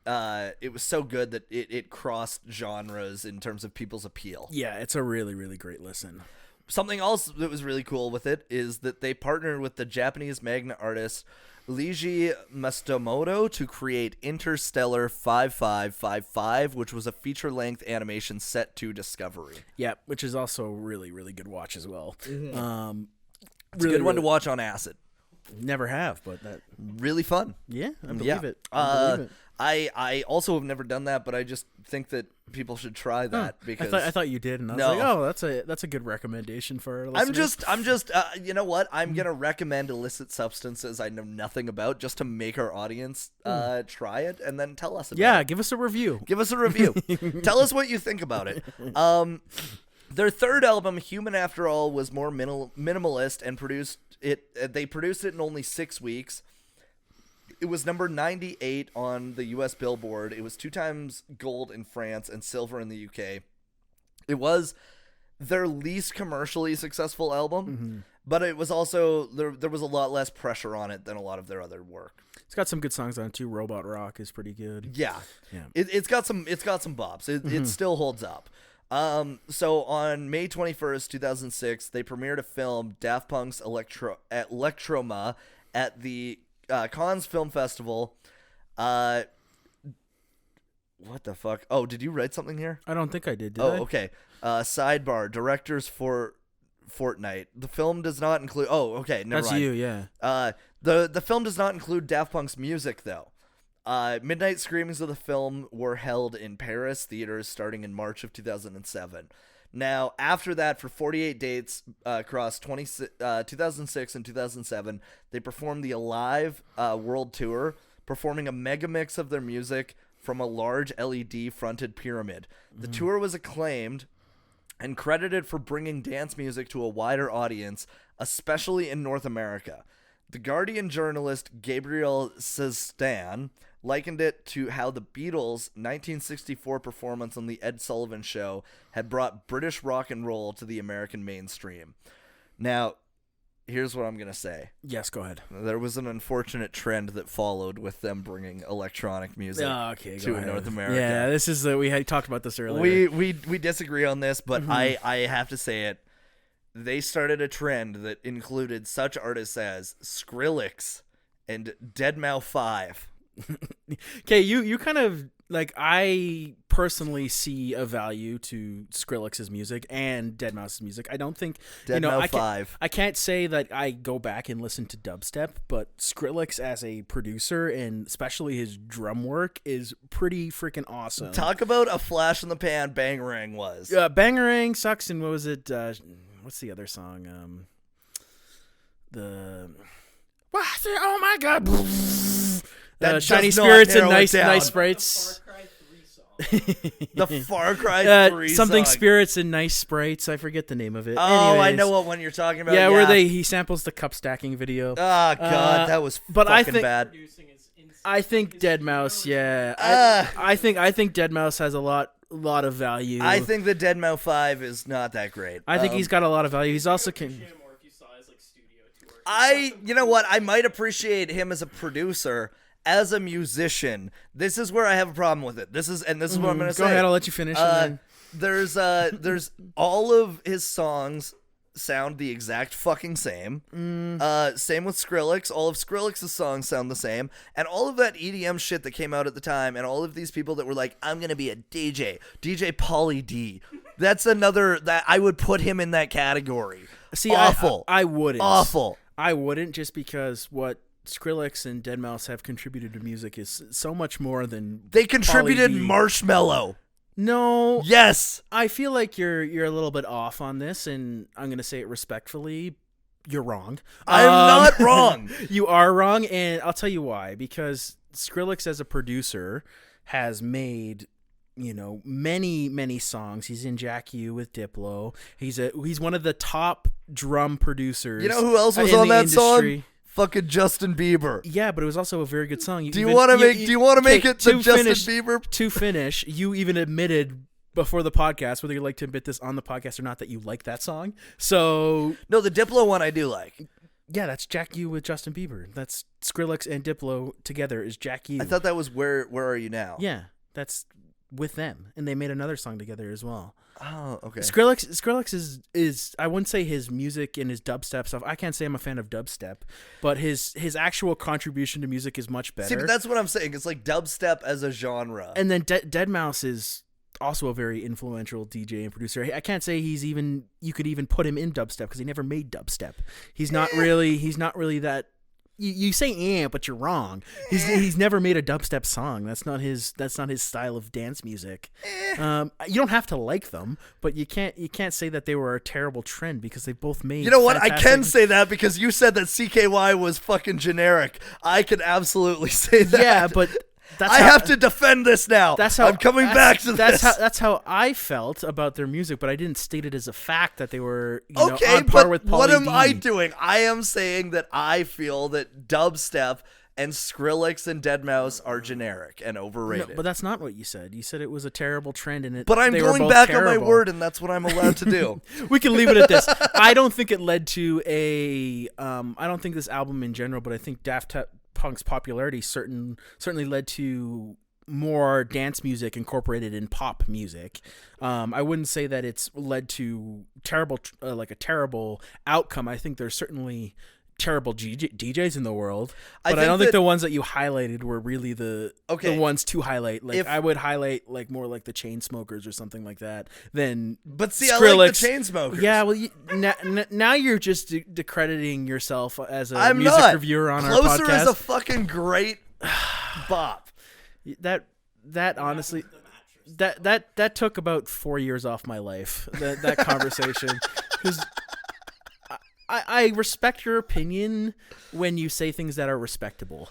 it was so good that it crossed genres in terms of people's appeal. Yeah, it's a really, really great listen. Something else that was really cool with it is that they partnered with the Japanese manga artist Leiji Matsumoto to create Interstellar 5555, which was a feature-length animation set to Discovery. Yeah, which is also really, really good watch as well. Mm-hmm. It's a good one to watch on acid. Never have, but that really fun. Yeah, I believe it. I also have never done that, but I just think that people should try that because I thought you did, and I was like, oh, that's a good recommendation for our listeners. I'm just you know what? I'm gonna recommend illicit substances I know nothing about just to make our audience try it and then tell us about it. Yeah, give us a review. Tell us what you think about it. Their third album, Human After All, was more minimalist and they produced it in only 6 weeks. It was number 98 on the U.S. Billboard. It was 2 times gold in France and silver in the UK. It was their least commercially successful album, but it was also there was a lot less pressure on it than a lot of their other work. It's got some good songs on it too. Robot Rock is pretty good. Yeah. It's got some bops. It still holds up. So on May 21st, 2006, they premiered a film, Daft Punk's Electroma, at the Cannes Film Festival. What the fuck? Oh, did you write something here? I don't think I did I? Okay. Sidebar, directors for Fortnite. The film does not include... Oh, okay, never mind. That's you, yeah. The film does not include Daft Punk's music, though. Midnight screenings of the film were held in Paris theaters starting in March of 2007. Now, after that, for 48 dates across 2006 and 2007, they performed the Alive World Tour, performing a mega mix of their music from a large LED-fronted pyramid. The tour was acclaimed and credited for bringing dance music to a wider audience, especially in North America. The Guardian journalist Gabriel Sestan likened it to how the Beatles' 1964 performance on The Ed Sullivan Show had brought British rock and roll to the American mainstream. Now, here's what I'm going to say. Yes, go ahead. There was an unfortunate trend that followed with them bringing electronic music to North America. Yeah, this is we had talked about this earlier. We disagree on this, but I have to say it. They started a trend that included such artists as Skrillex and Deadmau5. Okay, you kind of like, I personally see a value to Skrillex's music and Deadmau5's music. I don't think I can't say that I go back and listen to dubstep, but Skrillex as a producer and especially his drum work is pretty freaking awesome. Talk about a flash in the pan Bangarang was. Bangarang sucks, and what was it? What's the other song? Oh my god. Shiny Spirits and Nice Sprites. The Far Cry 3 something song. Spirits and Nice Sprites. I forget the name of it. Oh, Anyways, I know what one you're talking about. Yeah, where he samples the cup stacking video. Oh god, that was fucking bad. I think Deadmau5. Yeah, I think Deadmau5 has a lot of value. I think the Deadmau5 is not that great. I think he's got a lot of value. He's also you know what? I might appreciate him as a producer. As a musician, this is where I have a problem with it. This is what I'm going to say. Go ahead, I'll let you finish. There's all of his songs sound the exact fucking same. Same with Skrillex. All of Skrillex's songs sound the same, and all of that EDM shit that came out at the time, and all of these people that were like, "I'm gonna be a DJ Pauly D." That's another that I would put him in that category. See, awful. I wouldn't. Awful. I wouldn't, just because what Skrillex and Deadmau5 have contributed to music is so much more than they contributed Marshmello. No. Yes. I feel like you're a little bit off on this, and I'm going to say it respectfully. You're wrong. I'm not wrong. You are wrong, and I'll tell you why. Because Skrillex as a producer has made, many songs. He's in Jack U with Diplo. He's one of the top drum producers. You know who else was on that song? Fucking Justin Bieber. Yeah, but it was also a very good song. Do you want to make it the Justin Bieber? To finish, you even admitted before the podcast, whether you like to admit this on the podcast or not, that you like that song. So no, the Diplo one I do like. Yeah, that's Jack U with Justin Bieber. That's Skrillex and Diplo together is Jack U. I thought that was Where Are You Now? Yeah, that's with them, and they made another song together as well. Oh, okay. Skrillex is I wouldn't say his music and his dubstep stuff. I can't say I'm a fan of dubstep, but his actual contribution to music is much better. See, but that's what I'm saying. It's like dubstep as a genre. And then Deadmau5 is also a very influential DJ and producer. I can't say you could even put him in dubstep because he never made dubstep. He's not really that. You say but you're wrong. He's never made a dubstep song. That's not his style of dance music. You don't have to like them, but you can't say that they were a terrible trend because they both made. You know what? I can say that because you said that CKY was fucking generic. I can absolutely say that. Yeah, but I have to defend this now. I'm coming back to this. That's how I felt about their music, but I didn't state it as a fact that they were on but par with Pauly what am D. I doing? I am saying that I feel that dubstep and Skrillex and Deadmau5 are generic and overrated. No, but that's not what you said. You said it was a terrible trend, and But I'm going back on my word, and that's what I'm allowed to do. We can leave it at this. I don't think it led to I don't think this album in general, but I think Daft Punk's popularity certainly led to more dance music incorporated in pop music. I wouldn't say that it's led to a terrible outcome. I think there's certainly terrible DJs in the world, but I don't think the ones that you highlighted were really the ones to highlight. Like I would highlight like more like the Chainsmokers or something like that than. But see, Skrillex. I like the Chainsmokers. Yeah, well, now you're just discrediting yourself as a music reviewer on our podcast. Closer is a fucking great bop. That honestly. That took about 4 years off my life. That conversation, because I respect your opinion when you say things that are respectable,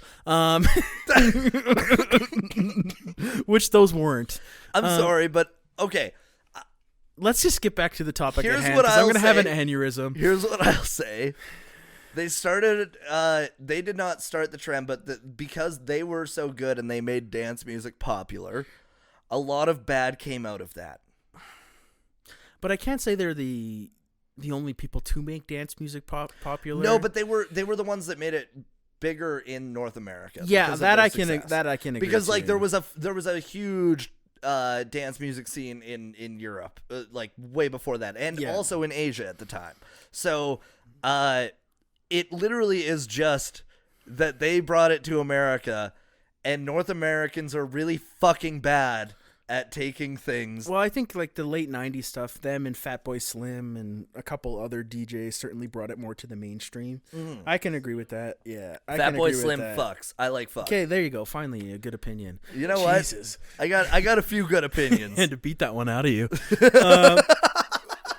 which those weren't. I'm sorry, but okay. Let's just get back to the topic at hand. What I'm going to have an aneurysm. Here's what I'll say. They started. They did not start the trend, but because they were so good and they made dance music popular, a lot of bad came out of that. But I can't say they're the only people to make dance music popular. No, but they were the ones that made it bigger in North America. Yeah, that I can agree because like to. there was a huge dance music scene in Europe, like way before that, and also in Asia at the time. So it literally is just that they brought it to America, and North Americans are really fucking bad at taking things. Well, I think like the late 90s stuff, them and Fatboy Slim and a couple other DJs certainly brought it more to the mainstream. I can agree with that. Yeah. Fatboy Slim fucks. I like fuck. Okay, there you go. Finally, a good opinion. You know Jesus. What? I got a few good opinions. And to beat that one out of you.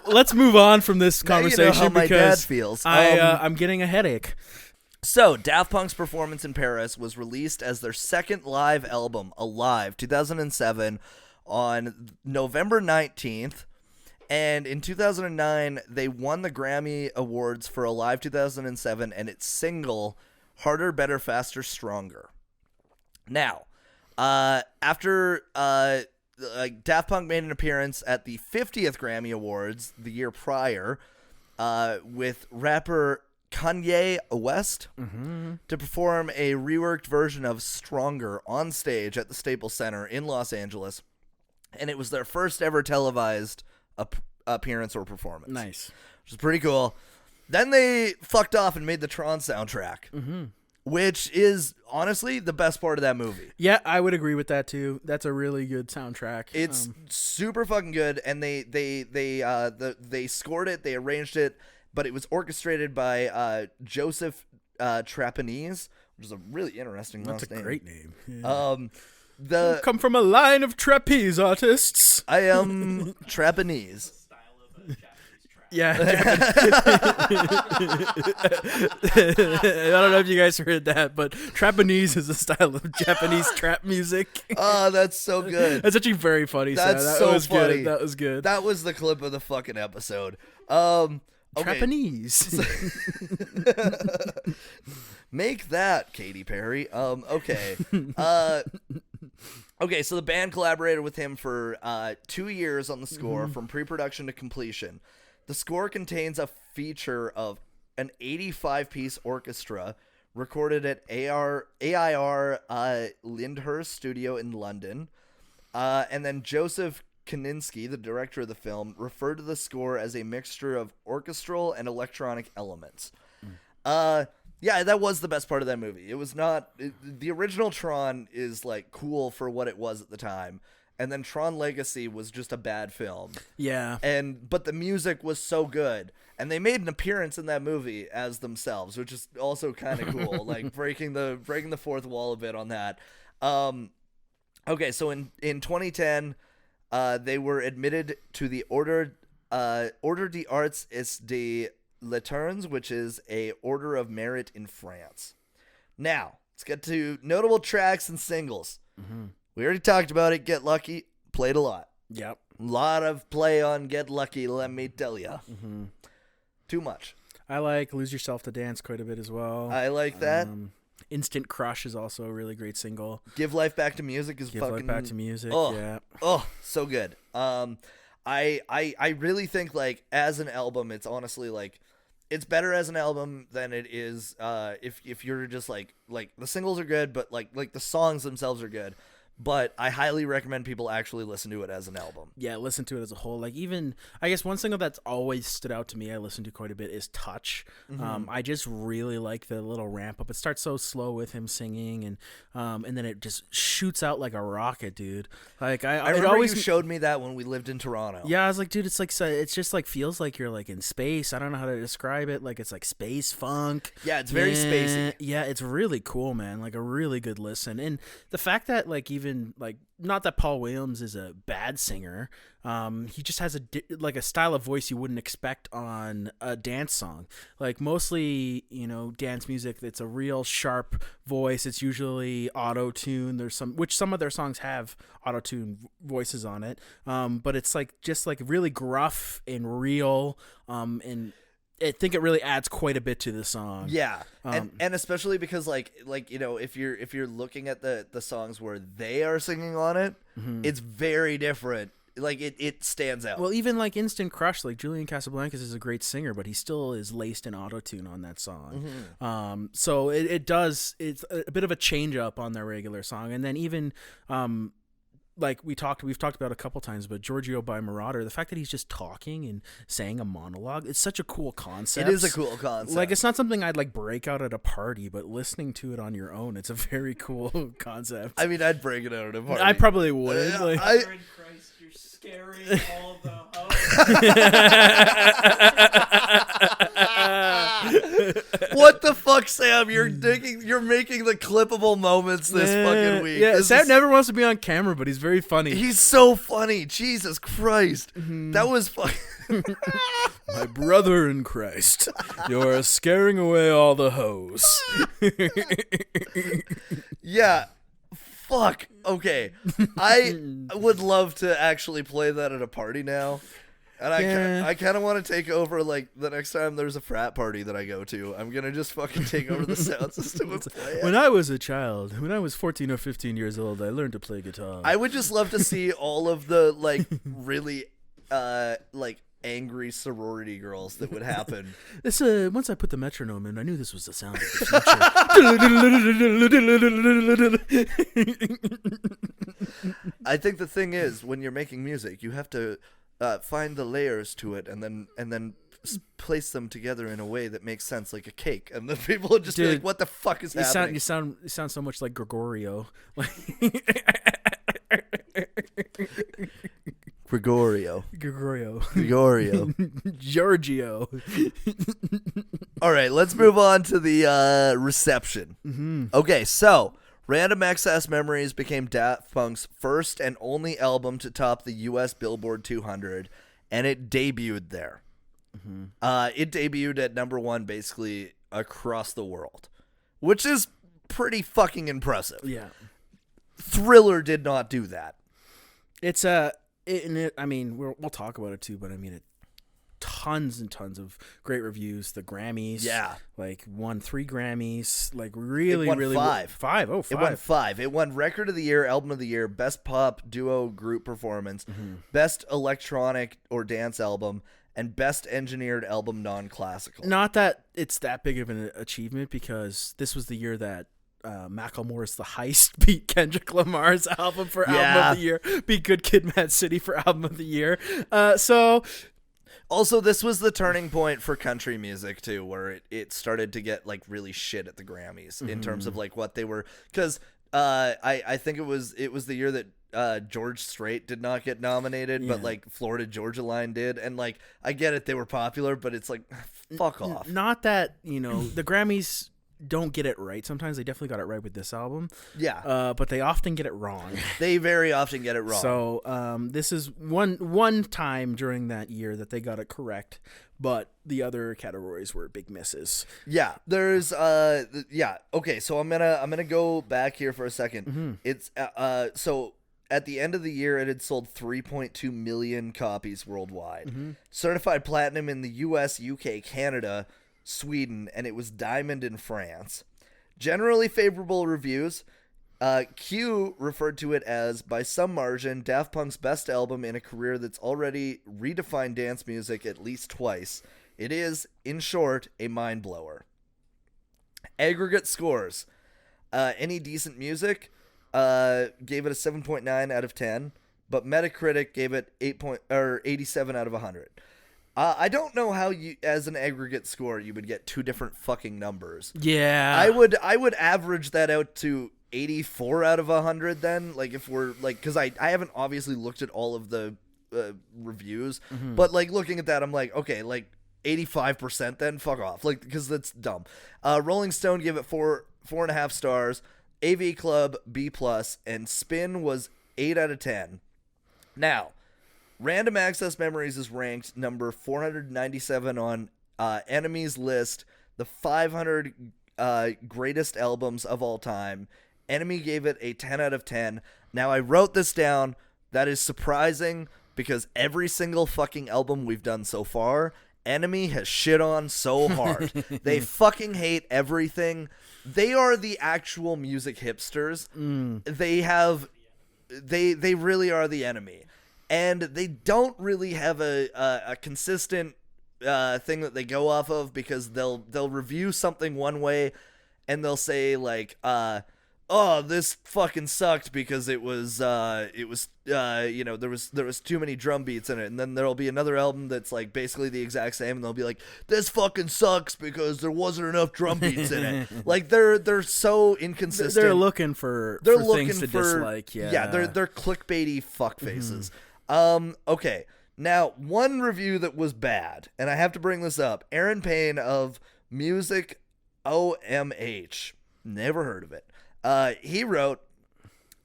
Let's move on from this conversation, now you know how my because dad feels. I'm getting a headache. So, Daft Punk's performance in Paris was released as their second live album, Alive, 2007, on November 19th. And in 2009, they won the Grammy Awards for Alive 2007 and its single, Harder, Better, Faster, Stronger. Now, after Daft Punk made an appearance at the 50th Grammy Awards the year prior with rapper Kanye West to perform a reworked version of Stronger on stage at the Staples Center in Los Angeles. And it was their first ever televised appearance or performance. Nice. Which is pretty cool. Then they fucked off and made the Tron soundtrack, which is honestly the best part of that movie. Yeah, I would agree with that too. That's a really good soundtrack. It's super fucking good, and they scored it, they arranged it, but it was orchestrated by Joseph Trapanese, which is a really interesting last name. That's a great name. Yeah. Come from a line of trapeze artists. I am Trapanese. Yeah. I don't know if you guys heard that, but Trapanese is a style of Japanese trap music. Oh, that's so good. That's actually very funny. That's that so was funny. Good. That was good. That was the clip of the fucking episode. Okay. Trapanese. Make that, Katy Perry. Okay. Okay, so the band collaborated with him for 2 years on the score, from pre-production to completion. The score contains a feature of an 85-piece orchestra recorded at AIR Lyndhurst Studio in London. And then Joseph Kosinski, the director of the film, referred to the score as a mixture of orchestral and electronic elements. Yeah, that was the best part of that movie. It was not... the original Tron is, like, cool for what it was at the time. And then Tron Legacy was just a bad film. Yeah. But the music was so good. And they made an appearance in that movie as themselves, which is also kind of cool. Like, breaking the fourth wall a bit on that. Okay, so in 2010... they were admitted to the Ordre des Arts et des Lettres, which is a order of merit in France. Now, let's get to notable tracks and singles. Mm-hmm. We already talked about it. Get Lucky, played a lot. Yep. A lot of play on Get Lucky, let me tell ya. Mm-hmm. Too much. I like Lose Yourself to Dance quite a bit as well. I like that. Instant Crush is also a really great single. Give Life Back to Music is Give fucking... Life Back to Music, yeah. Oh, so good. I really think, like, as an album, it's honestly, like, it's better as an album than it is if you're just, like, the singles are good, but, like the songs themselves are good. But I highly recommend people actually listen to it as an album. Yeah, listen to it as a whole. Like, even, I guess one single that's always stood out to me, I listen to quite a bit, is Touch. Mm-hmm. I just really like the little ramp up. It starts so slow with him singing, and then it just shoots out like a rocket, dude. Like, I remember you showed me that when we lived in Toronto. Yeah, I was like, dude, it's like, it's just like feels like you're like in space. I don't know how to describe it. Like, it's like space funk. Yeah, it's very spacey. Yeah, it's really cool, man. Like, a really good listen. And the fact that, like, even like, not that Paul Williams is a bad singer, he just has a style of voice you wouldn't expect on a dance song. Like, mostly, dance music, it's a real sharp voice. It's usually auto-tune. There's some of their songs have auto-tune voices on it, but it's like just like really gruff and real, and I think it really adds quite a bit to the song. Yeah, and especially because like if you're looking at the songs where they are singing on it, mm-hmm. It's very different. Like it stands out. Well, even like Instant Crush, like Julian Casablancas is a great singer, but he still is laced in autotune on that song. Mm-hmm. So it's a bit of a change up on their regular song, and then even like we've talked about a couple times, but Giorgio by Marauder, the fact that he's just talking and saying a monologue, it's such a cool concept. It is a cool concept. Like, it's not something I'd like break out at a party, but listening to it on your own, it's a very cool concept. I mean, I'd break it out at a party. I probably would. Christ, you're scaring all the What the fuck, Sam? You're making the clippable moments this fucking week. Yeah, Sam never wants to be on camera, but he's very funny. He's so funny. Jesus Christ. Mm-hmm. That was fucking... My brother in Christ, you're scaring away all the hoes. Yeah. Fuck. Okay. I would love to actually play that at a party now. And I kind of want to take over, like, the next time there's a frat party that I go to. I'm going to just fucking take over the sound system and play it. When I was a child, when I was 14 or 15 years old, I learned to play guitar. I would just love to see all of the, like, really, like, angry sorority girls that would happen. This once I put the metronome in, I knew this was the sound of the future. I think the thing is, when you're making music, you have to find the layers to it and then place them together in a way that makes sense, like a cake, and then people would just be like, "What the fuck is happening?" You sound so much like Gregorio. Gregorio. Giorgio. All right, let's move on to the reception. Mm-hmm. Okay, so Random Access Memories became Daft Punk's first and only album to top the U.S. Billboard 200, and it debuted there. Mm-hmm. It debuted at number one basically across the world, which is pretty fucking impressive. Yeah. Thriller did not do that. It's I mean, we'll talk about it too, but I mean, tons and tons of great reviews. The Grammys, like won 3 Grammys, like really, it won really 5. 5. Oh, 5. It won 5. It won Record of the Year, Album of the Year, Best Pop Duo Group Performance, mm-hmm. Best Electronic or Dance Album, and Best Engineered Album Non-Classical. Not that it's that big of an achievement, because this was the year that Macklemore's The Heist beat Kendrick Lamar's album for album of the year, beat Good Kid, Mad City for album of the year. Also, this was the turning point for country music too, where it started to get like really shit at the Grammys in terms of like what they were, because I think it was the year that George Strait did not get nominated, but like Florida Georgia Line did, and like I get it, they were popular, but it's like fuck off. Not that the Grammys don't get it right. Sometimes they definitely got it right with this album. Yeah. But they often get it wrong. They very often get it wrong. So this is one time during that year that they got it correct, but the other categories were big misses. Yeah. There's okay, so I'm gonna go back here for a second. Mm-hmm. It's so at the end of the year, it had sold 3.2 million copies worldwide. Mm-hmm. Certified platinum in the US, UK, Canada, Sweden, and it was diamond in France. Generally favorable reviews. Q referred to it as, by some margin, Daft Punk's best album in a career that's already redefined dance music at least twice. It is, in short, a mind blower. Aggregate scores. Any Decent Music gave it a 7.9 out of 10, but Metacritic gave it 87 out of 100. I don't know how you, as an aggregate score, you would get two different fucking numbers. Yeah. I would average that out to 84 out of 100 then, like if we're like, because I haven't obviously looked at all of the reviews, but like looking at that, I'm like, okay, like 85% then, fuck off, like, because that's dumb. Rolling Stone gave it 4.5 stars, AV Club B+, and Spin was 8 out of 10. Now, Random Access Memories is ranked number 497 on Enemy's list, the 500 greatest albums of all time. Enemy gave it a 10 out of 10. Now, I wrote this down. That is surprising because every single fucking album we've done so far, Enemy has shit on so hard. They fucking hate everything. They are the actual music hipsters. They really are the enemy. And they don't really have a consistent thing that they go off of, because they'll review something one way and they'll say like, oh, this fucking sucked because there was too many drum beats in it. And then there'll be another album that's like basically the exact same, and they'll be like, this fucking sucks because there wasn't enough drum beats in it. Like they're so inconsistent. They're looking for things to dislike. Yeah, they're clickbaity fuck faces. Okay. Now, one review that was bad, and I have to bring this up. Aaron Payne of Music OMH. Never heard of it. He wrote,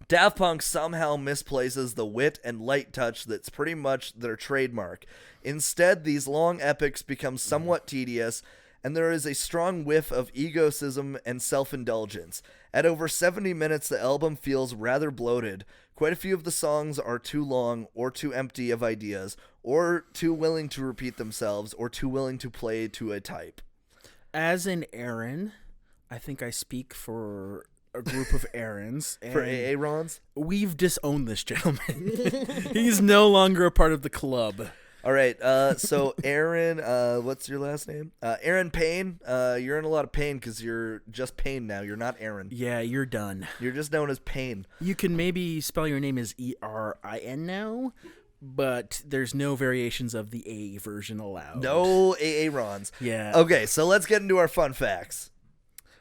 Daft Punk somehow misplaces the wit and light touch that's pretty much their trademark. Instead, these long epics become somewhat tedious, and there is a strong whiff of egoism and self-indulgence. At over 70 minutes, the album feels rather bloated. Quite a few of the songs are too long, or too empty of ideas, or too willing to repeat themselves, or too willing to play to a type. As an Aaron, I think I speak for a group of Aarons. For Aarons? We've disowned this gentleman. He's no longer a part of the club. All right, so Aaron, what's your last name? Aaron Payne. You're in a lot of pain because you're just Payne now. You're not Aaron. Yeah, you're done. You're just known as Payne. You can maybe spell your name as Erin now, but there's no variations of the A version allowed. No Aarons. Yeah. Okay, so let's get into our fun facts.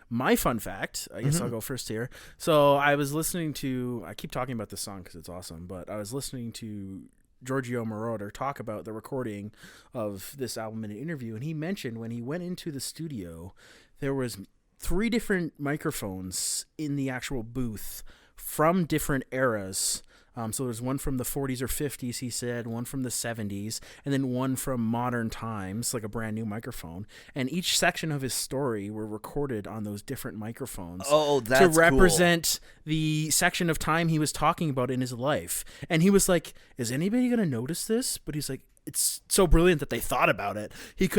My fun fact, I guess I'll go first here. So I was listening to, I keep talking about this song because it's awesome, but I was listening to Giorgio Moroder talk about the recording of this album in an interview, and he mentioned when he went into the studio, there was 3 different microphones in the actual booth from different eras. So there's one from the 40s or 50s, he said, one from the 70s, and then one from modern times, like a brand new microphone. And each section of his story were recorded on those different microphones. Oh, that's to represent the section of time he was talking about in his life. And he was like, is anybody going to notice this? But he's like, it's so brilliant that they thought about it. He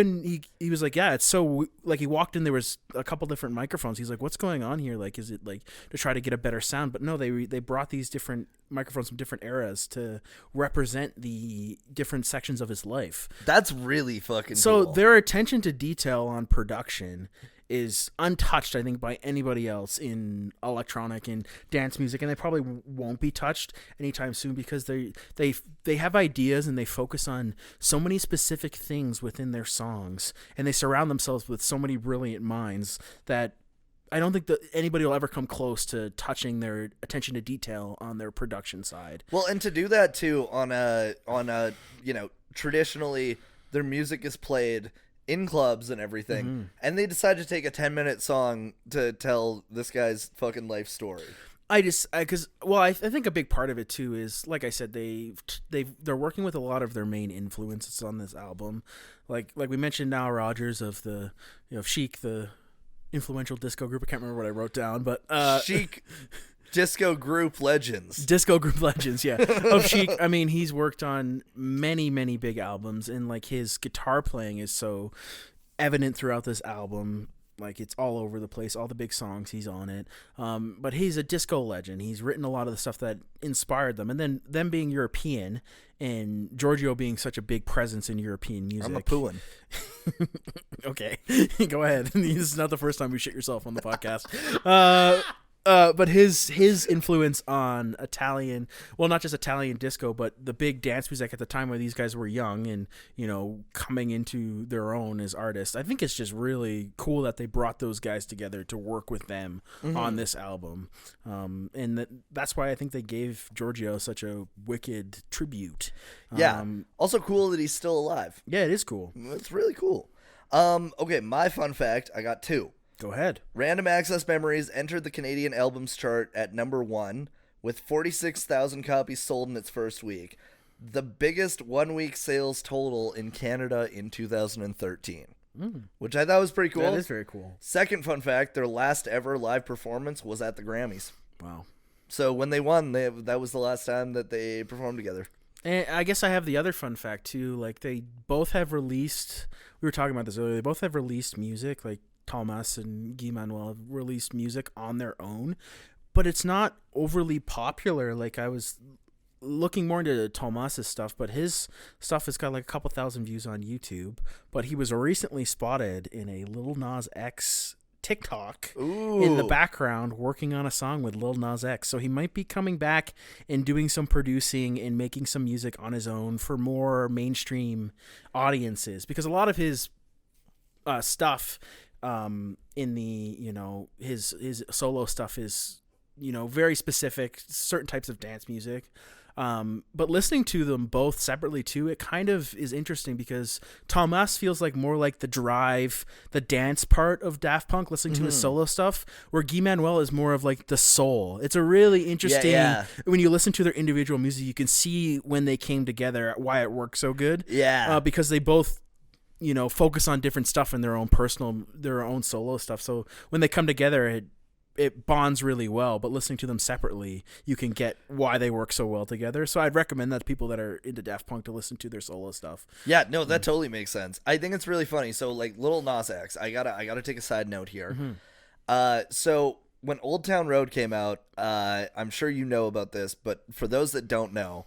was like, yeah, it's so, like, he walked in, there was a couple different microphones. He's like, what's going on here? Like, is it like to try to get a better sound? But no, they brought these different microphones from different eras to represent the different sections of his life. That's really fucking cool. So their attention to detail on production is untouched, I think, by anybody else in electronic and dance music, and they probably won't be touched anytime soon because they have ideas and they focus on so many specific things within their songs, and they surround themselves with so many brilliant minds that I don't think that anybody will ever come close to touching their attention to detail on their production side. Well, and to do that too on a traditionally their music is played in clubs and everything, and they decide to take a 10-minute song to tell this guy's fucking life story. I think a big part of it too is, like I said, they're working with a lot of their main influences on this album, like we mentioned Nile Rodgers of the Chic, the influential disco group. I can't remember what I wrote down, but Chic. Disco group legends, yeah. Of Chic, I mean, he's worked on many, many big albums, and like his guitar playing is so evident throughout this album. Like it's all over the place, all the big songs, he's on it. But he's a disco legend. He's written a lot of the stuff that inspired them, and then them being European and Giorgio being such a big presence in European music. I'm a pooin'. Okay, go ahead. This is not the first time you shit yourself on the podcast. But his influence on Italian, well, not just Italian disco, but the big dance music at the time where these guys were young and, coming into their own as artists. I think it's just really cool that they brought those guys together to work with them on this album. And that's why I think they gave Giorgio such a wicked tribute. Yeah. Also cool that he's still alive. Yeah, it is cool. It's really cool. Okay, my fun fact, I got 2. Go ahead. Random Access Memories entered the Canadian albums chart at number 1 with 46,000 copies sold in its first week. The biggest one-week sales total in Canada in 2013, which I thought was pretty cool. That is very cool. Second fun fact, their last ever live performance was at the Grammys. Wow. So when they won, that was the last time that they performed together. And I guess I have the other fun fact, too. Like, they both have released, we were talking about this earlier, they both have released music, like Thomas and Guy Manuel have released music on their own, but it's not overly popular. Like, I was looking more into Thomas's stuff, but his stuff has got like a couple thousand views on YouTube, but he was recently spotted in a Lil Nas X TikTok in the background working on a song with Lil Nas X. So he might be coming back and doing some producing and making some music on his own for more mainstream audiences, because a lot of his stuff in the his solo stuff is very specific, certain types of dance music, but listening to them both separately too, it kind of is interesting because Thomas feels like more like the drive, the dance part of Daft Punk, listening to his solo stuff, where Guy Manuel is more of like the soul. It's a really interesting when you listen to their individual music, you can see when they came together why it worked so good, because they both focus on different stuff in their own solo stuff. So when they come together, it bonds really well, but listening to them separately, you can get why they work so well together. So I'd recommend that to people that are into Daft Punk to listen to their solo stuff. Yeah, no, that totally makes sense. I think it's really funny. So like Lil Nas X, I gotta take a side note here. So when Old Town Road came out, I'm sure you know about this, but for those that don't know,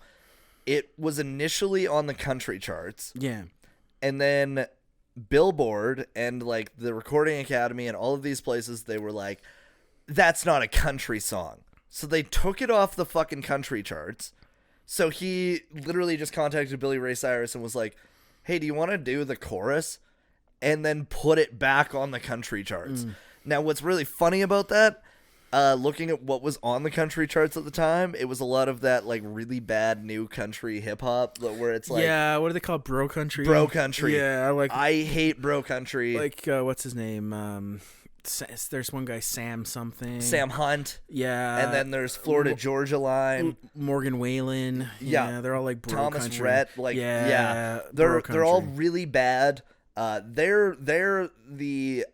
it was initially on the country charts. Yeah. And then Billboard and like the Recording Academy and all of these places, they were like, that's not a country song. So they took it off the fucking country charts. So he literally just contacted Billy Ray Cyrus and was like, hey, do you want to do the chorus? And then put it back on the country charts. Now, what's really funny about that, looking at what was on the country charts at the time, it was a lot of that like really bad new country hip hop where it's like, what do they call it? Bro country? Bro country. Yeah, I hate bro country. Like what's his name? There's one guy, Sam something. Sam Hunt. Yeah. And then there's Florida Georgia Line. Morgan Whalen. Yeah, they're all like bro Thomas country. Rhett. They're all really bad. They're the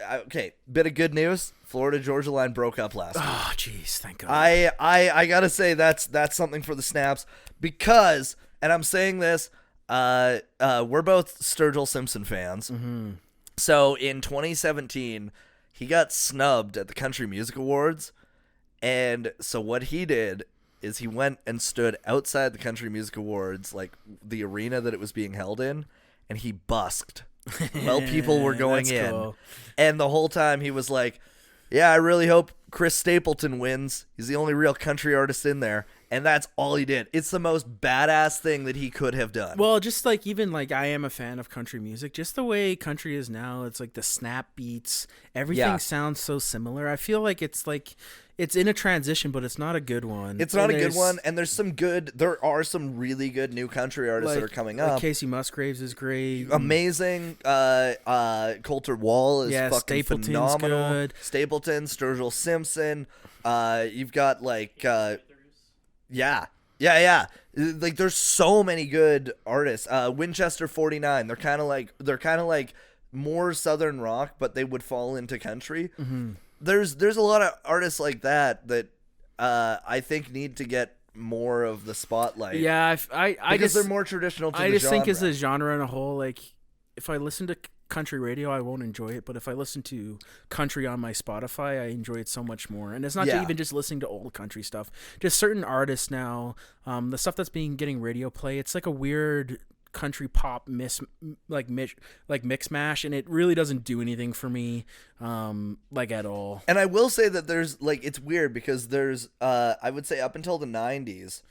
okay, bit of good news. Florida Georgia Line broke up last week. Oh, jeez, thank God. I gotta say that's something for the snaps, because, and I'm saying this, we're both Sturgill Simpson fans. So in 2017, he got snubbed at the Country Music Awards, and so what he did is he went and stood outside the Country Music Awards, like the arena that it was being held in, and he busked. while people were going That's in. cool. And the whole time he was like, yeah, I really hope Chris Stapleton wins. He's the only real country artist in there. And that's all he did. It's the most badass thing that he could have done. Well, just like even like I am a fan of country music, just the way country is now, it's like the snap beats, everything sounds so similar. I feel like it's in a transition, but it's not a good one. It's not a good one, and there are some really good new country artists that are coming up. Casey Musgraves is great. Amazing. Coulter Wall is fucking Stapleton's phenomenal. good. Stapleton, Sturgill Simpson. You've got like yeah. Like there's so many good artists. Winchester 49. They're kind of like more southern rock, but they would fall into country. Mm-hmm. There's a lot of artists like that I think need to get more of the spotlight. Yeah, because they're more traditional to the genre. I just think as a genre in a whole, like if I listen to country radio, I won't enjoy it, but if I listen to country on my Spotify, I enjoy it so much more. And it's not even just listening to old country stuff. Just certain artists now, the stuff that's getting radio play, it's like a weird country pop mix mash, and it really doesn't do anything for me like at all. And I will say that there's like, it's weird because there's I would say up until the 90s,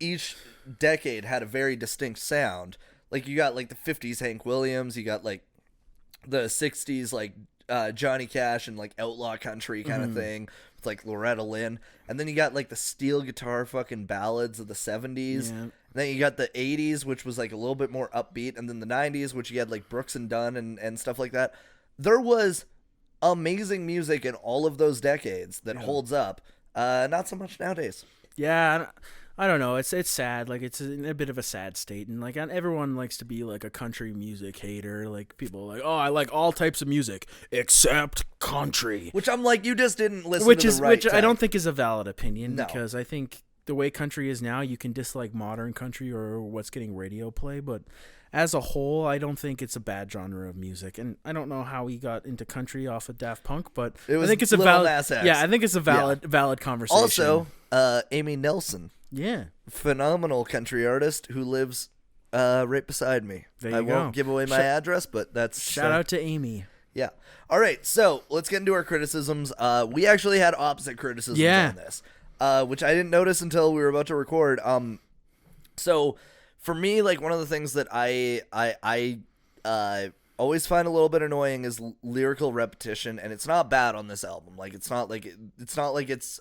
each decade had a very distinct sound. Like you got like the 50s Hank Williams, you got like the 60s like Johnny Cash and like outlaw country kind of thing with like Loretta Lynn, and then you got like the steel guitar fucking ballads of the 70s. Yeah. Then you got the 80s, which was like a little bit more upbeat, and then the 90s, which you had like Brooks and Dunn and stuff like that. There was amazing music in all of those decades that holds up. Not so much nowadays. Yeah, I don't know. It's sad. Like it's in a bit of a sad state, and like everyone likes to be like a country music hater. Like people are like, oh, I like all types of music except country. Which I'm like, you just didn't listen to the right Which type. I don't think is a valid opinion, No. because I think the way country is now, you can dislike modern country or what's getting radio play, but as a whole, I don't think it's a bad genre of music. And I don't know how he got into country off of Daft Punk, but I think it's a valid. Yeah, I think it's a valid conversation. Also, Amy Nelson. Yeah. Phenomenal country artist who lives right beside me. There you I go. won't give away my address, but that's... Shout out to Amy. Yeah. All right, so let's get into our criticisms. We actually had opposite criticisms on this, which I didn't notice until we were about to record. So for me, like one of the things that I always find a little bit annoying is lyrical repetition, and it's not bad on this album. Like it's not like it's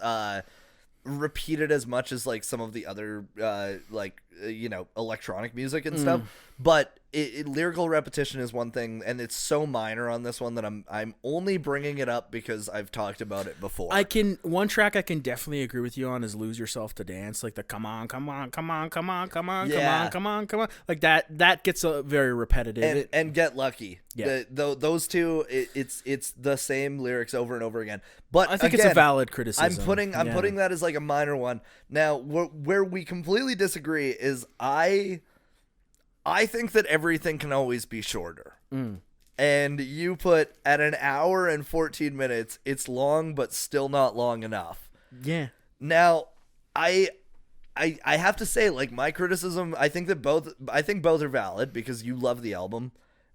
repeated as much as like some of the other electronic music and stuff, but lyrical repetition is one thing, and it's so minor on this one that I'm only bringing it up because I've talked about it before. One track I can definitely agree with you on is Lose Yourself to Dance, like the come on, come on, come on, come on, come on, come on, come on, come on, like that gets very repetitive. And Get Lucky. Yeah. Those two, it's the same lyrics over and over again. But I think again, it's a valid criticism. I'm putting that as like a minor one. Now, where we completely disagree is I think that everything can always be shorter. And you put at an hour and 14 minutes, it's long but still not long enough. Yeah. Now, I have to say, like, my criticism, I think both are valid because you love the album,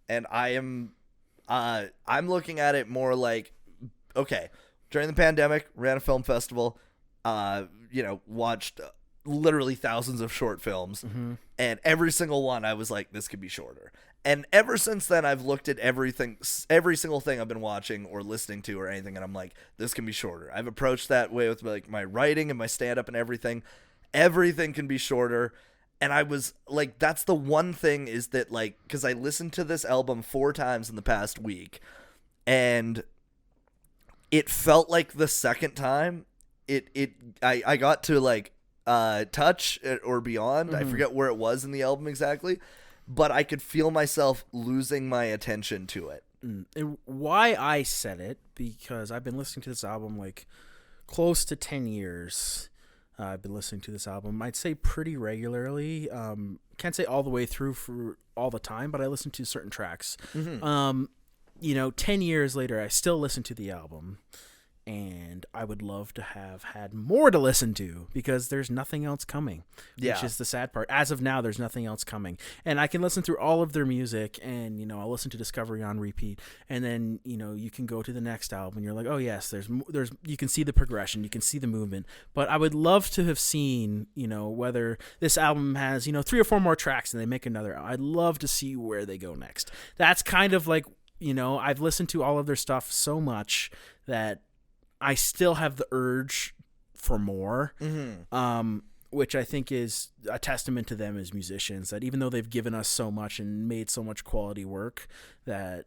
and I'm looking at it more like, okay, during the pandemic, ran a film festival, watched literally thousands of short films, and every single one I was like, this could be shorter. And ever since then, I've looked at every single thing I've been watching or listening to or anything, and I'm like, this can be shorter. I've approached that way with like my writing and my stand-up and everything. Everything can be shorter. And I was like, that's the one thing is that, like, because I listened to this album 4 times in the past week, and it felt like the second time I got to like touch or beyond. I forget where it was in the album exactly, but I could feel myself losing my attention to it. And why I said it, because I've been listening to this album like close to 10 years. I've been listening to this album, I'd say pretty regularly. Can't say all the way through for all the time, but I listen to certain tracks. 10 years later, I still listen to the album. and I would love to have had more to listen to because there's nothing else coming, which is the sad part. As of now, there's nothing else coming, and I can listen through all of their music, and I'll listen to Discovery on repeat, and then you can go to the next album and you're like, oh yes, there's you can see the progression, you can see the movement. But I would love to have seen whether this album has 3 or 4 more tracks and they make another. I'd love to see where they go next. That's kind of like I've listened to all of their stuff so much that I still have the urge for more, which I think is a testament to them as musicians, that even though they've given us so much and made so much quality work, that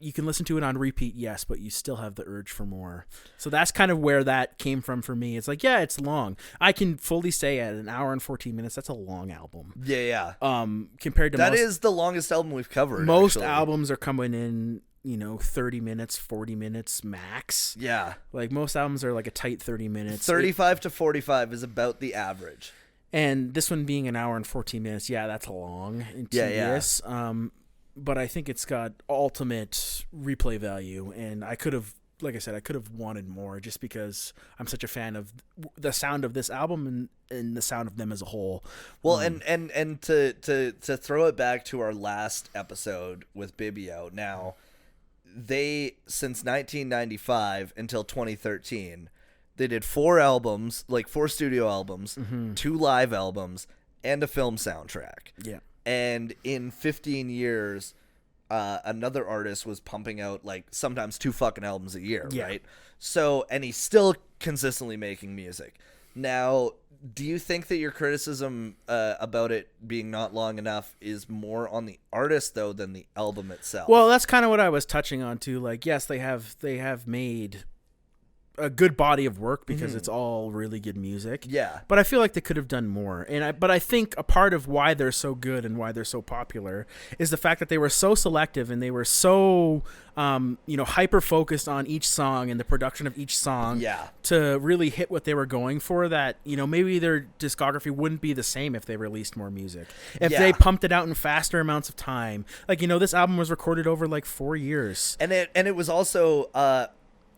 you can listen to it on repeat, yes, but you still have the urge for more. So that's kind of where that came from for me. It's like, yeah, it's long. I can fully say at 1 hour and 14 minutes, that's a long album. Yeah. Compared to that is the longest album we've covered. Most albums are coming in 30 minutes, 40 minutes max. Yeah. Like most albums are like a tight 30 minutes. 35 to 45 is about the average. And this one being 1 hour and 14 minutes, yeah, that's long and tedious. Yeah. But I think it's got ultimate replay value, and I could have, like I said, I could have wanted more just because I'm such a fan of the sound of this album and the sound of them as a whole. Well, and to throw it back to our last episode with Bibio, now they, since 1995 until 2013, they did 4 albums, like 4 studio albums, 2 live albums, and a film soundtrack. Yeah. And in 15 years, another artist was pumping out like sometimes 2 fucking albums a year, right? So, and he's still consistently making music. Now, do you think that your criticism about it being not long enough is more on the artist though than the album itself? Well, that's kind of what I was touching on too. Like, yes, they have made a good body of work because it's all really good music. Yeah. But I feel like they could have done more. But I think a part of why they're so good and why they're so popular is the fact that they were so selective and they were so hyper focused on each song and the production of each song to really hit what they were going for, that maybe their discography wouldn't be the same if they released more music. If they pumped it out in faster amounts of time. Like, this album was recorded over like 4 years. And it was also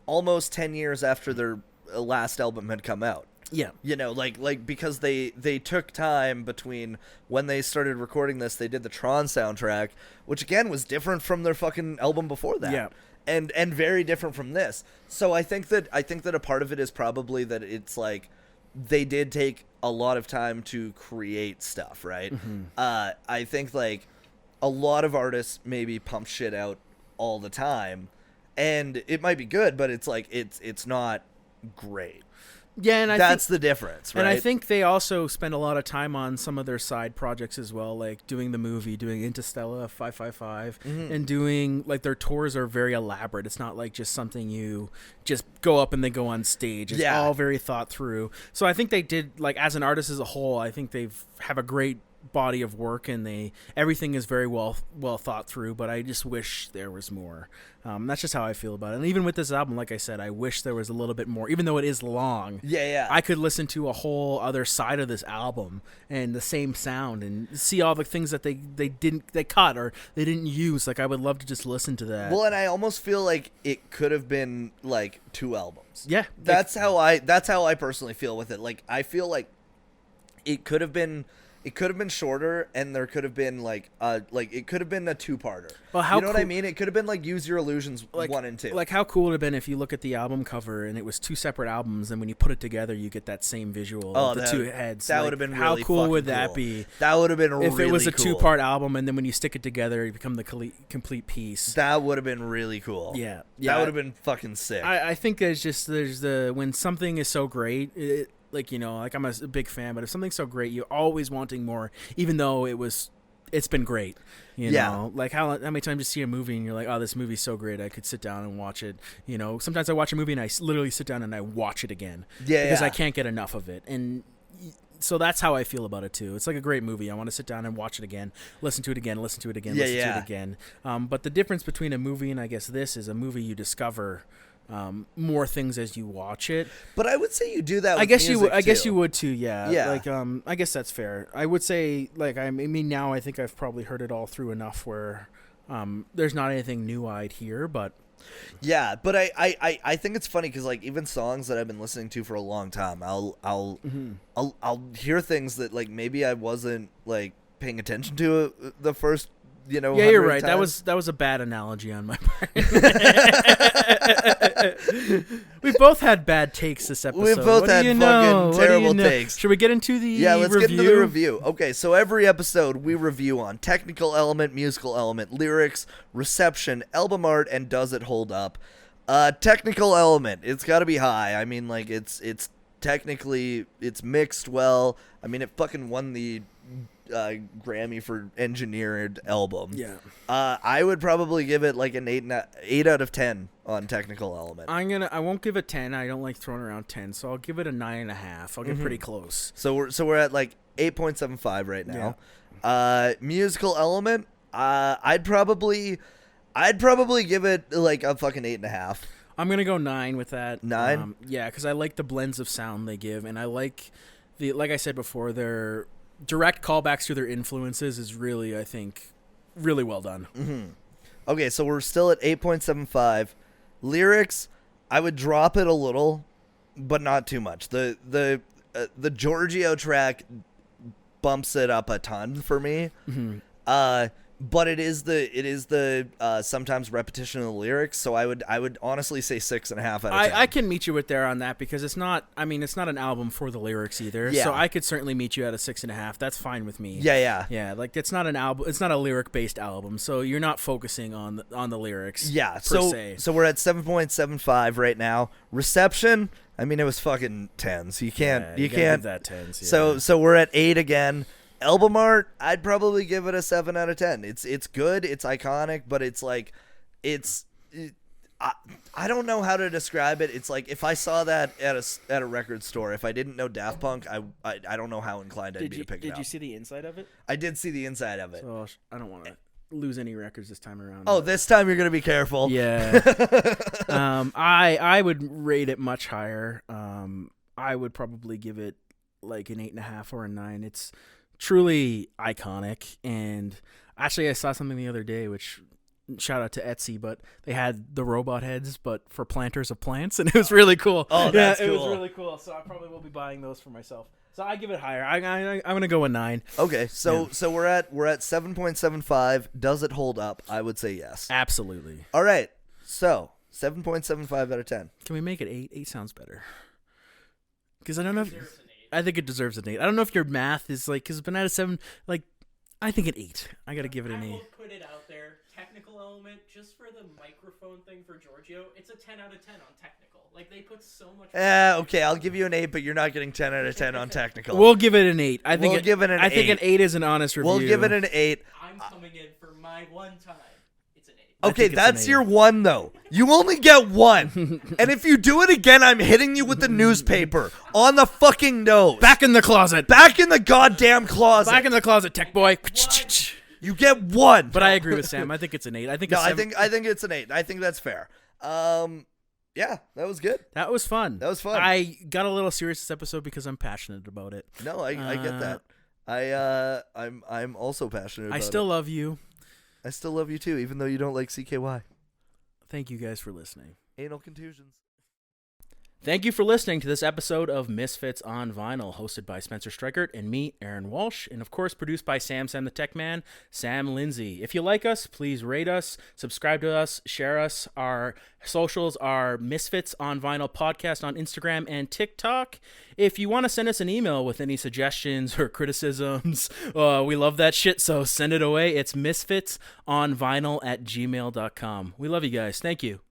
almost 10 years after their last album had come out. Yeah. Like because they took time between when they started recording this. They did the Tron soundtrack, which again was different from their fucking album before that. Yeah. And very different from this. So I think that a part of it is probably that it's like they did take a lot of time to create stuff, right? I think like a lot of artists maybe pump shit out all the time. And it might be good, but it's like it's not great. Yeah, and that's the difference, right? And I think they also spend a lot of time on some of their side projects as well, like doing the movie, doing Interstellar 555, and doing like their tours are very elaborate. It's not like just something you just go up and then go on stage. It's all very thought through. So I think they did, like, as an artist as a whole, I think have a great body of work, and everything is very well thought through, but I just wish there was more. That's just how I feel about it. And even with this album, like I said, I wish there was a little bit more, even though it is long. I could listen to a whole other side of this album and the same sound and see all the things that they cut or they didn't use. Like, I would love to just listen to that. Well, and I almost feel like it could have been like 2 albums. Yeah. That's how I personally feel with it. Like, I feel like it could have been shorter, and there could have been it could have been a 2-parter. Well, how you know what I mean? It could have been like Use Your Illusions 1 and 2. Like, how cool would it have been if you look at the album cover and it was 2 separate albums, and when you put it together, you get that same visual of the 2 heads. That would have been how really cool would cool. that be? That would have been really cool. If it was a 2-part album, and then when you stick it together, it become the complete piece. That would have been really cool. Yeah. That would have been fucking sick. I think there's when something is so great, I'm a big fan, but if something's so great, you're always wanting more, even though it's been great. You know, like how many times you see a movie and you're like, oh, this movie's so great, I could sit down and watch it. Sometimes I watch a movie and I literally sit down and I watch it again. Because I can't get enough of it. And so that's how I feel about it too. It's like a great movie. I want to sit down and watch it again, listen to it again, listen to it again, listen to it again. But the difference between a movie and I guess this is a movie you discover more things as you watch it. But I would say you do that with I guess you would too, yeah. Like, I guess that's fair. I would say, like, I mean, now I think I've probably heard it all through enough where there's not anything new I'd hear, but Yeah, but I think it's funny because like even songs that I've been listening to for a long time, I'll hear things that like maybe I wasn't like paying attention to the first. Yeah, you're right. Times. That was a bad analogy on my part. We both had bad takes this episode. We both had fucking terrible takes. Should we get into the let's get into the review. Okay, so every episode we review on technical element, musical element, lyrics, reception, album art, and does it hold up? Technical element, it's got to be high. I mean, like it's technically it's mixed well. I mean, it fucking won the Grammy for engineered album. Yeah. I would probably give it like an 8 out of 10 on technical element. I won't give it 10. I don't like throwing around 10, so I'll give it a 9.5. I'll get pretty close. So we're at like 8.75 right now. Yeah. Musical element, I'd probably give it like a fucking 8.5. I'm gonna go 9 with that. 9? Yeah, because I like the blends of sound they give, and I like like I said before, their direct callbacks to their influences is really, I think, really well done. Mm-hmm. Okay, so we're still at 8.75. Lyrics, I would drop it a little, but not too much. The Giorgio track bumps it up a ton for me. Mm-hmm. But it is the sometimes repetition of the lyrics, so I would honestly say 6.5 out of 10. I can meet you with there on that because it's not an album for the lyrics either. Yeah. So I could certainly meet you at a 6.5. That's fine with me. Yeah. Like it's not an album. It's not a lyric based album, so you're not focusing on the lyrics. Yeah. Per se. So we're at 7.75 right now. Reception, I mean, it was fucking 10. So you can't give that 10s. Yeah. So we're at 8 again. Album art, I'd probably give it a 7 out of 10. It's good, it's iconic, but it's like I don't know how to describe it. It's like if I saw that at a record store, if I didn't know Daft Punk, I don't know how inclined I'd be to pick it up. Did you see the inside of it? I did see the inside of it. So I don't want to lose any records this time around. Oh, this time you're gonna be careful. Yeah. I would rate it much higher. I would probably give it like an 8.5 or a 9. It's truly iconic, and actually I saw something the other day, which shout out to Etsy, but they had the robot heads but for planters of plants, and it was really cool. Oh, that's cool. It was really cool, so I probably will be buying those for myself. So I give it higher. I'm gonna go a 9. Okay, so we're at 7.75. Does it hold up? I would say yes. Absolutely. All right, so 7.75 out of 10. Can we make it 8? 8 sounds better, because I don't know if I think it deserves an 8. I don't know if your math is like, because Banana 7, like, I think an 8. I got to give it an 8. I will put it out there. Technical element, just for the microphone thing for Giorgio, it's a 10 out of 10 on technical. Like, they put so much. Okay, I'll give you an 8, but you're not getting 10 out of 10 on technical. We'll give it an 8. I think I think an 8 is an honest review. We'll give it an 8. I'm coming in for my one time. It's an 8. Okay, that's your 1, though. You only get 1. And if you do it again, I'm hitting you with the newspaper on the fucking nose. Back in the closet. Back in the goddamn closet. Back in the closet, tech boy. You get 1. But I agree with Sam. I think it's an 8. I think I think it's an 8. I think that's fair. Yeah, that was good. That was fun. I got a little serious this episode because I'm passionate about it. No, I get that. I'm also passionate about it. I still love you. I still love you too, even though you don't like CKY. Thank you guys for listening. Anal contusions. Thank you for listening to this episode of Misfits on Vinyl, hosted by Spencer Streichert and me, Aaron Walsh, and of course produced by Sam the Tech Man, Sam Lindsay. If you like us, please rate us, subscribe to us, share us. Our socials are Misfits on Vinyl Podcast on Instagram and TikTok. If you want to send us an email with any suggestions or criticisms, we love that shit, so send it away. It's misfitsonvinyl@gmail.com. We love you guys. Thank you.